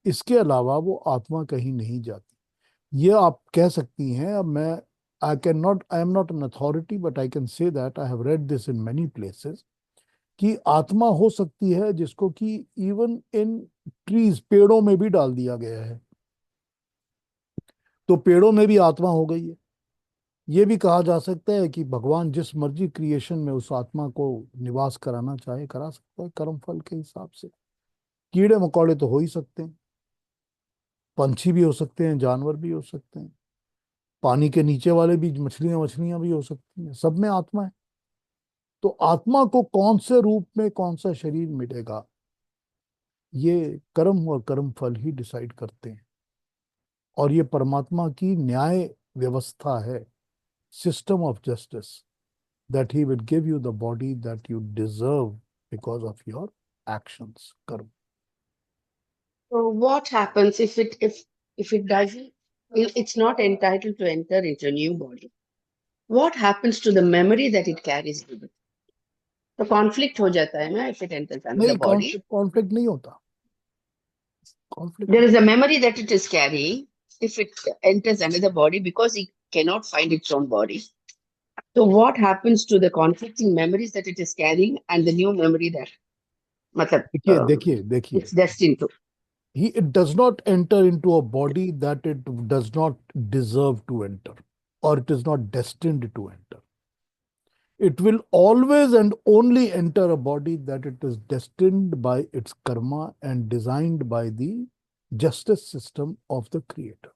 इसके अलावा वो आत्मा कहीं नहीं जाती। ये आप कह सकती हैं, अब मैं I am not an authority but I can say that I have read this in many places, कि आत्मा हो सकती है जिसको कि इवन इन ट्रीज, पेड़ों में भी डाल दिया गया है, तो पेड़ों में भी आत्मा हो गई है। ये भी कहा जा सकता है कि भगवान जिस मर्जी क्रिएशन में उस आत्मा को निवास कराना चाहे करा सकता है, कर्म फल के हिसाब से। कीड़े मकोड़े तो हो ही सकते हैं, पंछी भी हो सकते हैं, जानवर भी हो सकते हैं, पानी के नीचे वाले भी, मछलियां मछलियां भी हो सकती हैं, सब में आत्मा है। तो आत्मा को कौन से रूप में कौन सा शरीर मिलेगा, ये कर्म और कर्म फल ही डिसाइड करते हैं। और ये परमात्मा की न्याय व्यवस्था है, system of justice, that he will give you the body that you deserve because of your actions, karma. So what happens if it doesn't, it's not entitled to enter into a new body? What happens to the memory that it carries with it? तो conflict हो जाता है ना if it enters another नहीं, body. Conflict नहीं होता, conflict There is a memory that it is carrying if it enters another body because it cannot find its own body. So what happens to the conflicting memories that it is carrying and the new memory that मतलब देखिए देखिए देखिए, it's destined to? it does not enter into a body that it does not deserve to enter, or it is not destined to enter. It will always and only enter a body that it is destined by its karma and designed by the justice system of the creator.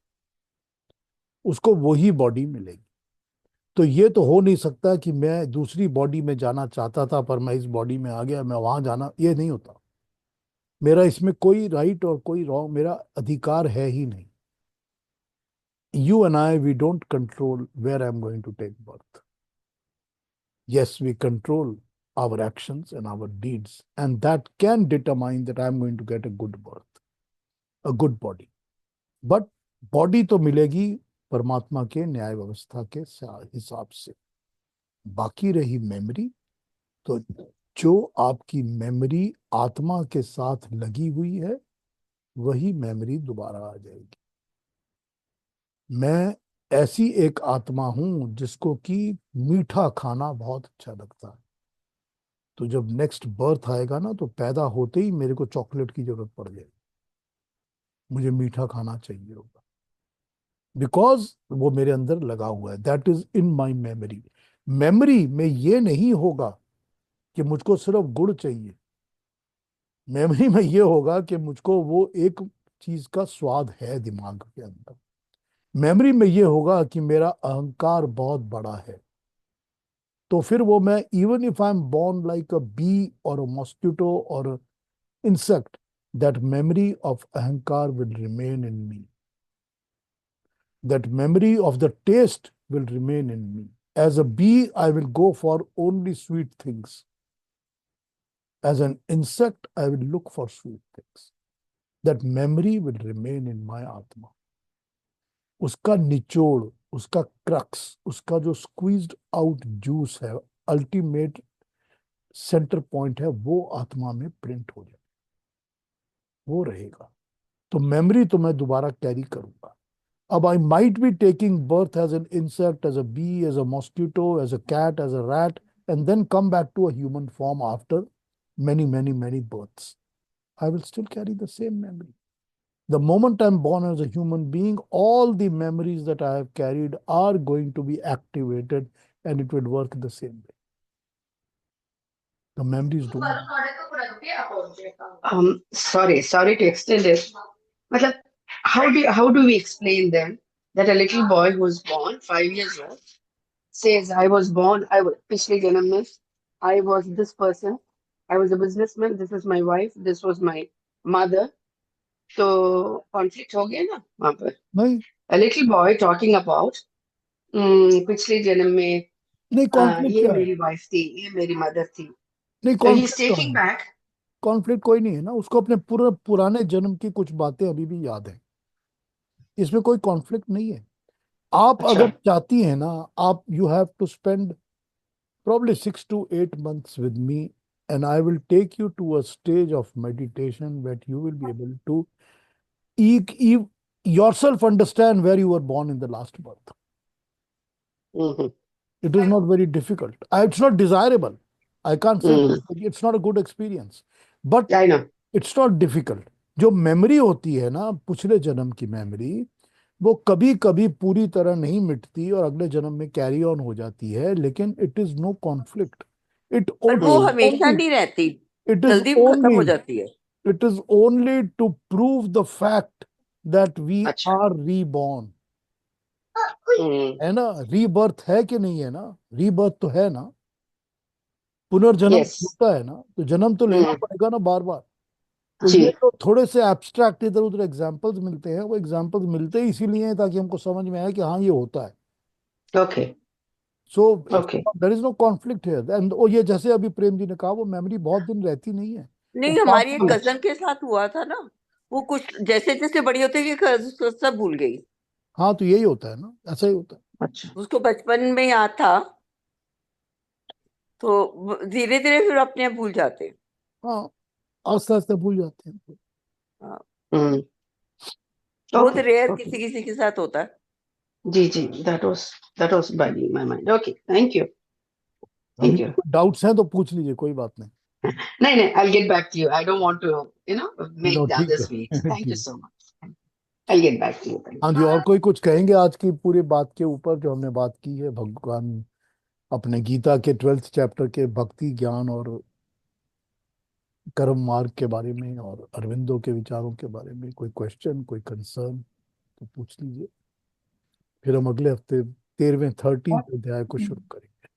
उसको वही body मिलेगी। तो ये तो हो नहीं सकता कि मैं दूसरी बॉडी में जाना चाहता था पर मैं इस बॉडी में आ गया, मैं वहां जाना, ये नहीं होता। मेरा इसमें कोई राइट और कोई रॉन्ग, मेरा अधिकार है ही नहीं। You and I, we don't control where I am going to take birth. Yes, we control our actions and our deeds, and that can determine that I am going to get a good birth, a good body. But body तो मिलेगी परमात्मा के न्याय व्यवस्था के हिसाब से। बाकी रही मेमोरी, तो जो आपकी मेमोरी आत्मा के साथ लगी हुई है वही मेमोरी दोबारा आ जाएगी। मैं ऐसी एक आत्मा हूं जिसको कि मीठा खाना बहुत अच्छा लगता है, तो जब नेक्स्ट बर्थ आएगा ना, तो पैदा होते ही मेरे को चॉकलेट की जरूरत पड़ जाएगी, मुझे मीठा खाना चाहिए होगा, बिकॉज वो मेरे अंदर लगा हुआ है, that is in my memory. Memory में ये नहीं होगा कि मुझको सिर्फ गुड़ चाहिए, मेमोरी में ये होगा कि मुझको वो एक चीज का स्वाद है दिमाग के अंदर। मेमोरी में ये होगा कि मेरा अहंकार बहुत बड़ा है, तो फिर वो मैं, even if I am born like a bee और अ मॉस्किटो और insect, that memory of ahankar will remain in me. That memory of the taste will remain in me. As a bee, I will go for only sweet things. As an insect, I will look for sweet things. That memory will remain in my atma. उसका निचोड़, उसका crux, उसका जो squeezed out juice है, ultimate centre point है, वो आत्मा में प्रिंट हो जाए, वो रहेगा। तो मेमोरी तो मैं दोबारा कैरी करूंगा। अब I might be taking birth as an insect, as a bee, as a mosquito, as a cat, as a rat, and then come back to a human form after many, many, many births. I will still carry the same memory. The moment I'm born as a human being, all the memories that I have carried are going to be activated and it will work the same way. The memories do not. Sorry to extend it. मतलब, how do we explain them that a little boy who was born 5 years old says I was born, पिछले जन्म में I was this person, I was a businessman, this is my wife, this was my mother, तो conflict हो गया ना वहां पर. नहीं A little boy talking about पिछले जन्म में नहीं, कॉन्फ्लिक्ट ये क्या है? मेरी वाइफ थी, ये मेरी मदर थी. नहीं, So he's कॉन्फ्लिक्ट कहाँ taking है? back. कॉन्फ्लिक्ट कोई नहीं है ना, उसको अपने पूरे पुराने जन्म की कुछ बातें अभी भी याद है, इसमें कोई कॉन्फ्लिक्ट नहीं है. आप अच्छा. अगर चाहती हैं ना, आप you have to spend probably 6 to 8 months with me, and I will take you to a stage of meditation that you will be able to yourself understand where you were born in the last birth. Mhm. It is not very difficult. It's not desirable. I can't say it's not a good experience, but I know. it's not difficult. जो memory होती है ना, पिछले जन्म की memory, वो कभी कभी पूरी तरह नहीं मिटती और अगले जन्म में कैरी ऑन हो जाती है, लेकिन it is no conflict. It पर वो हमेशा नहीं रहती, इट इज जल्दी खत्म हो ओनली जाती है. It is only to prove the fact that we अच्छा. Are reborn. हम्म. है ना, रीबर्थ है कि नहीं है ना? रीबर्थ तो है ना, पुनर्जन्म Yes. होता है ना, तो जन्म तो लेना पड़ेगा ना बार बार. तो जी. ये तो थोड़े से एब्स्ट्रैक्ट इधर उधर एग्जांपल्स मिलते हैं, वो एग्जांपल्स मिलते ही इसीलिए हैं ताकि हमको समझ में आए कि हाँ ये होता है. Okay. So Okay. There is no conflict here. And ये जैसे अभी प्रेम जी ने कहा, वो मेमोरी बहुत दिन रहती नहीं है. नहीं, हमारी एक कजन के साथ हुआ था ना, वो कुछ जैसे जैसे बड़ी होती गई सब भूल गई. हाँ, तो यही होता है ना, ऐसा ही होता है. अच्छा. उसको बचपन में याद था, तो धीरे धीरे फिर अपने आप भूल जाते. हाँ, आस्ते आस्ते भूल जाते हैं. हम्म. बहुत Okay. Rare Okay. किसी किसी के साथ होता है. जी जी. That was boggling my mind. Okay. Thank you. Thank अभी you. डाउट्स हैं तो पूछ लीजिए, कोई बात नहीं. नहीं नहीं, I'll get back to you. I don't want to, make no, the ठीक others है. wait. Thank you ठीक. so much. I'll get back to you. Thank हाँ you. जी, और कोई कुछ कहेंगे आज की पूरी बात के ऊपर जो हमने बात की है, भगवान अपने गीता के 12th चैप्टर के भक्ति ज्ञान और कर्म मार्ग के बारे में और अरविंदो के विचारों के बारे में? कोई क्वेश्चन, कोई कंसर्न तो पूछ लीजिए, फिर हम अगले हफ्ते 13वें अध्याय को शुरू करेंगे.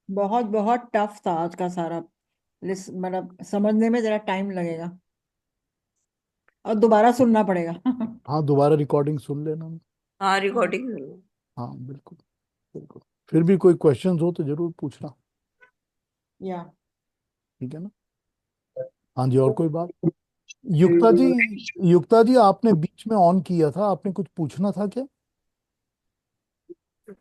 बहुत बहुत टफ था आज का सारा, मतलब समझने में जरा टाइम लगेगा और दोबारा सुनना पड़ेगा. हाँ, दोबारा रिकॉर्डिंग सुन लेना. हाँ, रिकॉर्डिंग. हाँ, बिल्कुल बिल्कुल. फिर भी कोई क्वेश्चंस हो तो जरूर पूछना, या ठीक है ना? हाँ जी, और कोई बात? युक्ता जी आपने बीच में ऑन किया था, आपने कुछ पूछना था क्या?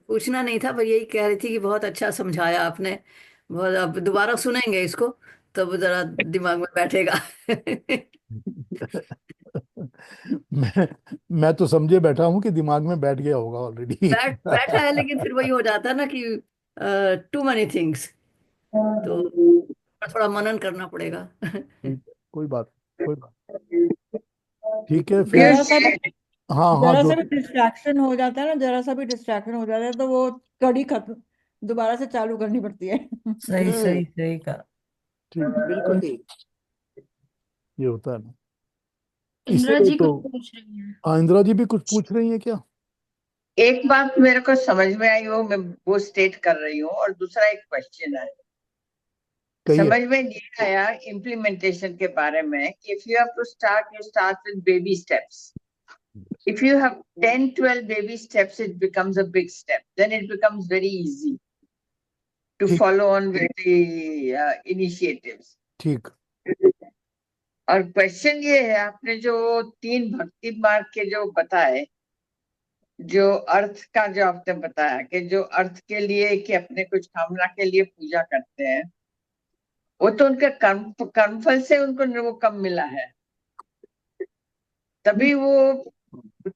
पूछना नहीं था, पर यही कह रही थी कि बहुत अच्छा समझाया आपने. बहुत, अब दोबारा सुनेंगे इसको तब जरा दिमाग में बैठेगा. मैं तो समझे बैठा हूँ कि दिमाग में बैठ गया होगा ऑलरेडी. बैठा है, लेकिन फिर वही हो जाता है ना कि टू मनी थिंग्स, तो थोड़ा मनन करना पड़ेगा. कोई बात, कोई बात. ठीक है फिर. जरा सा भी हाँ हाँ, जरा जो सा भी डिस्ट्रैक्शन हो जाता है ना, जरा सा भी डिस्ट्रैक्शन हो जाता है तो वो कड़ी खत्म, दोबारा से चालू करनी पड़ती है. सही सही सही कहा. ठीक, बिल्कुल ठीक. ये होता है ना, इंदिरा इसीलिए जी तो. कुछ पूछ रही हैं. हाँ, इंदिरा जी भी कुछ पूछ रही है क्या? एक बात मेरे को समझ में आई, वो मैं वो स्टेट कर रही हूँ, और दूसरा एक क्वेश्चन है. कहिए. समझ में ये आया इम्प्लीमेंटेशन के बारे में. If you have to start, you start with baby steps. If you have 10-12 baby steps, it becomes a big step. Then it becomes very easy to ठीक. follow on with the initiatives. ठीक. और question ये है, आपने जो 3 भक्ति मार्ग के जो बताए, जो अर्थ का जो आपने बताया कि जो अर्थ के लिए कि अपने कुछ कामना के लिए पूजा करते हैं, वो तो उनके कर्मफल से उनको वो कम मिला है, तभी वो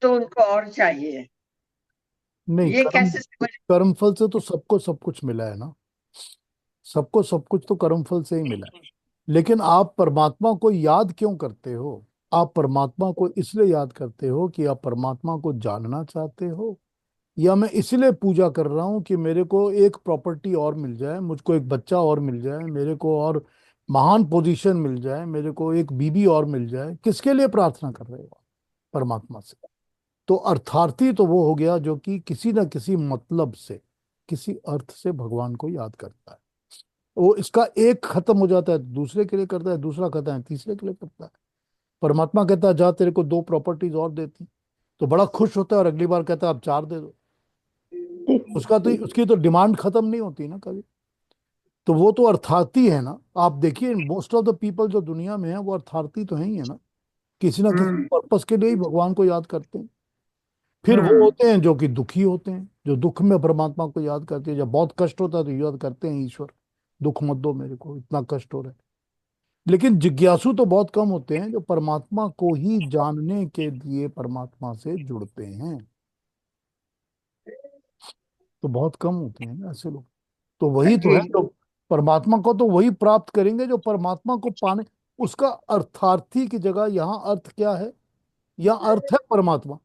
तो उनको और चाहिए. नहीं, ये कैसे समझ? कर्मफल से तो सबको सब कुछ मिला है ना, सबको सब कुछ तो कर्मफल से ही मिला है. लेकिन आप परमात्मा को याद क्यों करते हो? आप परमात्मा को इसलिए याद करते हो कि आप परमात्मा को जानना चाहते हो, या मैं इसलिए पूजा कर रहा हूं कि मेरे को एक प्रॉपर्टी और मिल जाए, मुझको एक बच्चा और मिल जाए, मेरे को और महान पोजीशन मिल जाए, मेरे को एक बीबी और मिल जाए? किसके लिए प्रार्थना कर रहे हो? परमात्मा से. तो अर्थार्थी तो वो हो गया जो कि किसी न किसी मतलब से किसी अर्थ से भगवान को याद करता है। वो इसका एक खत्म हो जाता है, दूसरे के लिए करता है, दूसरा खत्म है, तीसरे के लिए करता है। परमात्मा कहता है जा तेरे को 2 प्रॉपर्टीज और देती, तो बड़ा खुश होता है, और अगली बार कहता है अब 4 दे दो। उसकी तो डिमांड खत्म नहीं होती ना कभी। तो वो तो अर्थार्थी है ना। आप देखिए मोस्ट ऑफ द पीपल जो दुनिया में है वो अर्थार्थी तो है ही है ना, किसी ना किसी पर्पस के लिए ही भगवान को याद करते हैं। फिर वो होते हैं जो कि दुखी होते हैं, जो दुख में परमात्मा को याद करते हैं। जब बहुत कष्ट होता है तो याद करते हैं ईश्वर दुख मत दो मेरे को, इतना कष्ट हो रहा है। लेकिन जिज्ञासु तो बहुत कम होते हैं जो परमात्मा को ही जानने के लिए परमात्मा से जुड़ते हैं। तो बहुत कम होते हैं ना ऐसे लोग। तो वही तो है जी जो परमात्मा को तो वही प्राप्त करेंगे जो परमात्मा को पाने। उसका अर्थार्थी की जगह यहाँ अर्थ क्या है? यहाँ अर्थ है परमात्मा,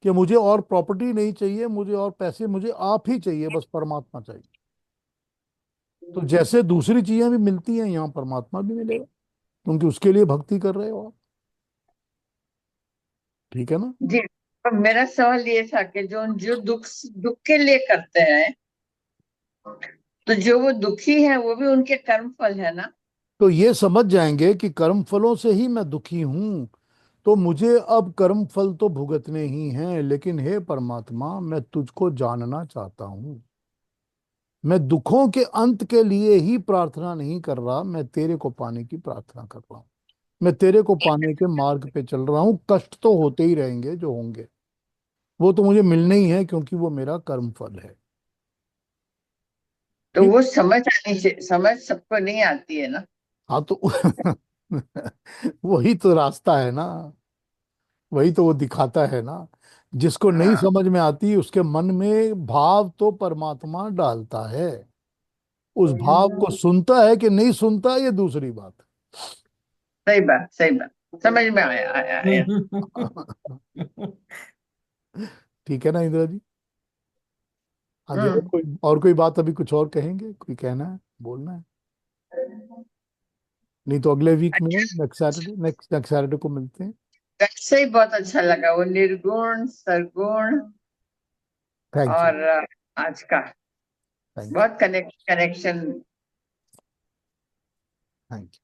कि मुझे और प्रॉपर्टी नहीं चाहिए, मुझे और पैसे, मुझे आप ही चाहिए, बस परमात्मा चाहिए। तो जैसे दूसरी चीजें भी मिलती हैं यहाँ परमात्मा भी मिलेगा, क्योंकि उसके लिए भक्ति कर रहे हो आप। ठीक है ना? जी। तो मेरा सवाल ये था कि जो जो दुख दुख के लिए करते हैं, तो जो वो दुखी है वो भी उनके कर्म फल है ना। तो ये समझ जाएंगे कि कर्म फलों से ही मैं दुखी हूं, तो मुझे अब कर्म फल तो भुगतने ही हैं, लेकिन हे परमात्मा मैं तुझको जानना चाहता हूं। मैं दुखों के अंत के लिए ही प्रार्थना नहीं कर रहा, मैं तेरे को पाने की प्रार्थना कर रहा हूं। मैं तेरे को पाने के मार्ग पे चल रहा हूं। कष्ट तो होते ही रहेंगे जो होंगे, वो तो मुझे मिलने ही है, क्योंकि वो मेरा कर्म फल है। तो ठीक। वो समझ आनी चाहिए, समझ सबको नहीं आती है ना। हाँ तो वही तो रास्ता है ना, वही तो वो दिखाता है ना। जिसको नहीं हाँ समझ में आती उसके मन में भाव तो परमात्मा डालता है। उस भाव को सुनता है कि नहीं सुनता, ये दूसरी बात सही बात, सही बात, समझ में आया आया आया। है। ठीक है ना इंदिरा जी? हाँ जी। हम्म। और कोई बात अभी कुछ और कहेंगे? कोई कहना है, बोलना है? नहीं तो अगले वीक में, नेक्स्ट सैटरडे को मिलते हैं। वैसे ही बहुत अच्छा लगा वो निर्गुण सरगुण, थैंक यू। और आज का थैंक यू। बहुत कनेक्शन। Thank you.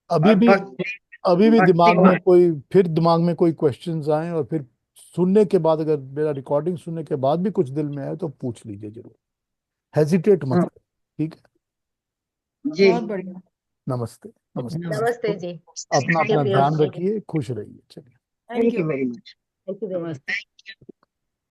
अभी और भी भक्ति, अभी भी भक्ति दिमाग में कोई क्वेश्चंस आए, और फिर सुनने के बाद, अगर मेरा रिकॉर्डिंग सुनने के बाद भी कुछ दिल में आए तो पूछ लीजिए जरूर, हेजिटेट मत करिए। ठीक है? जी। बहुत बढ़िया। नमस्ते। नमस्ते। नमस्ते जी। अपना थैंक यू अपना ध्यान पीयूष जी। रखिए, खुश रहिए। चलिए। Thank thank you you. Very much. Thank you very much. नमस्ते।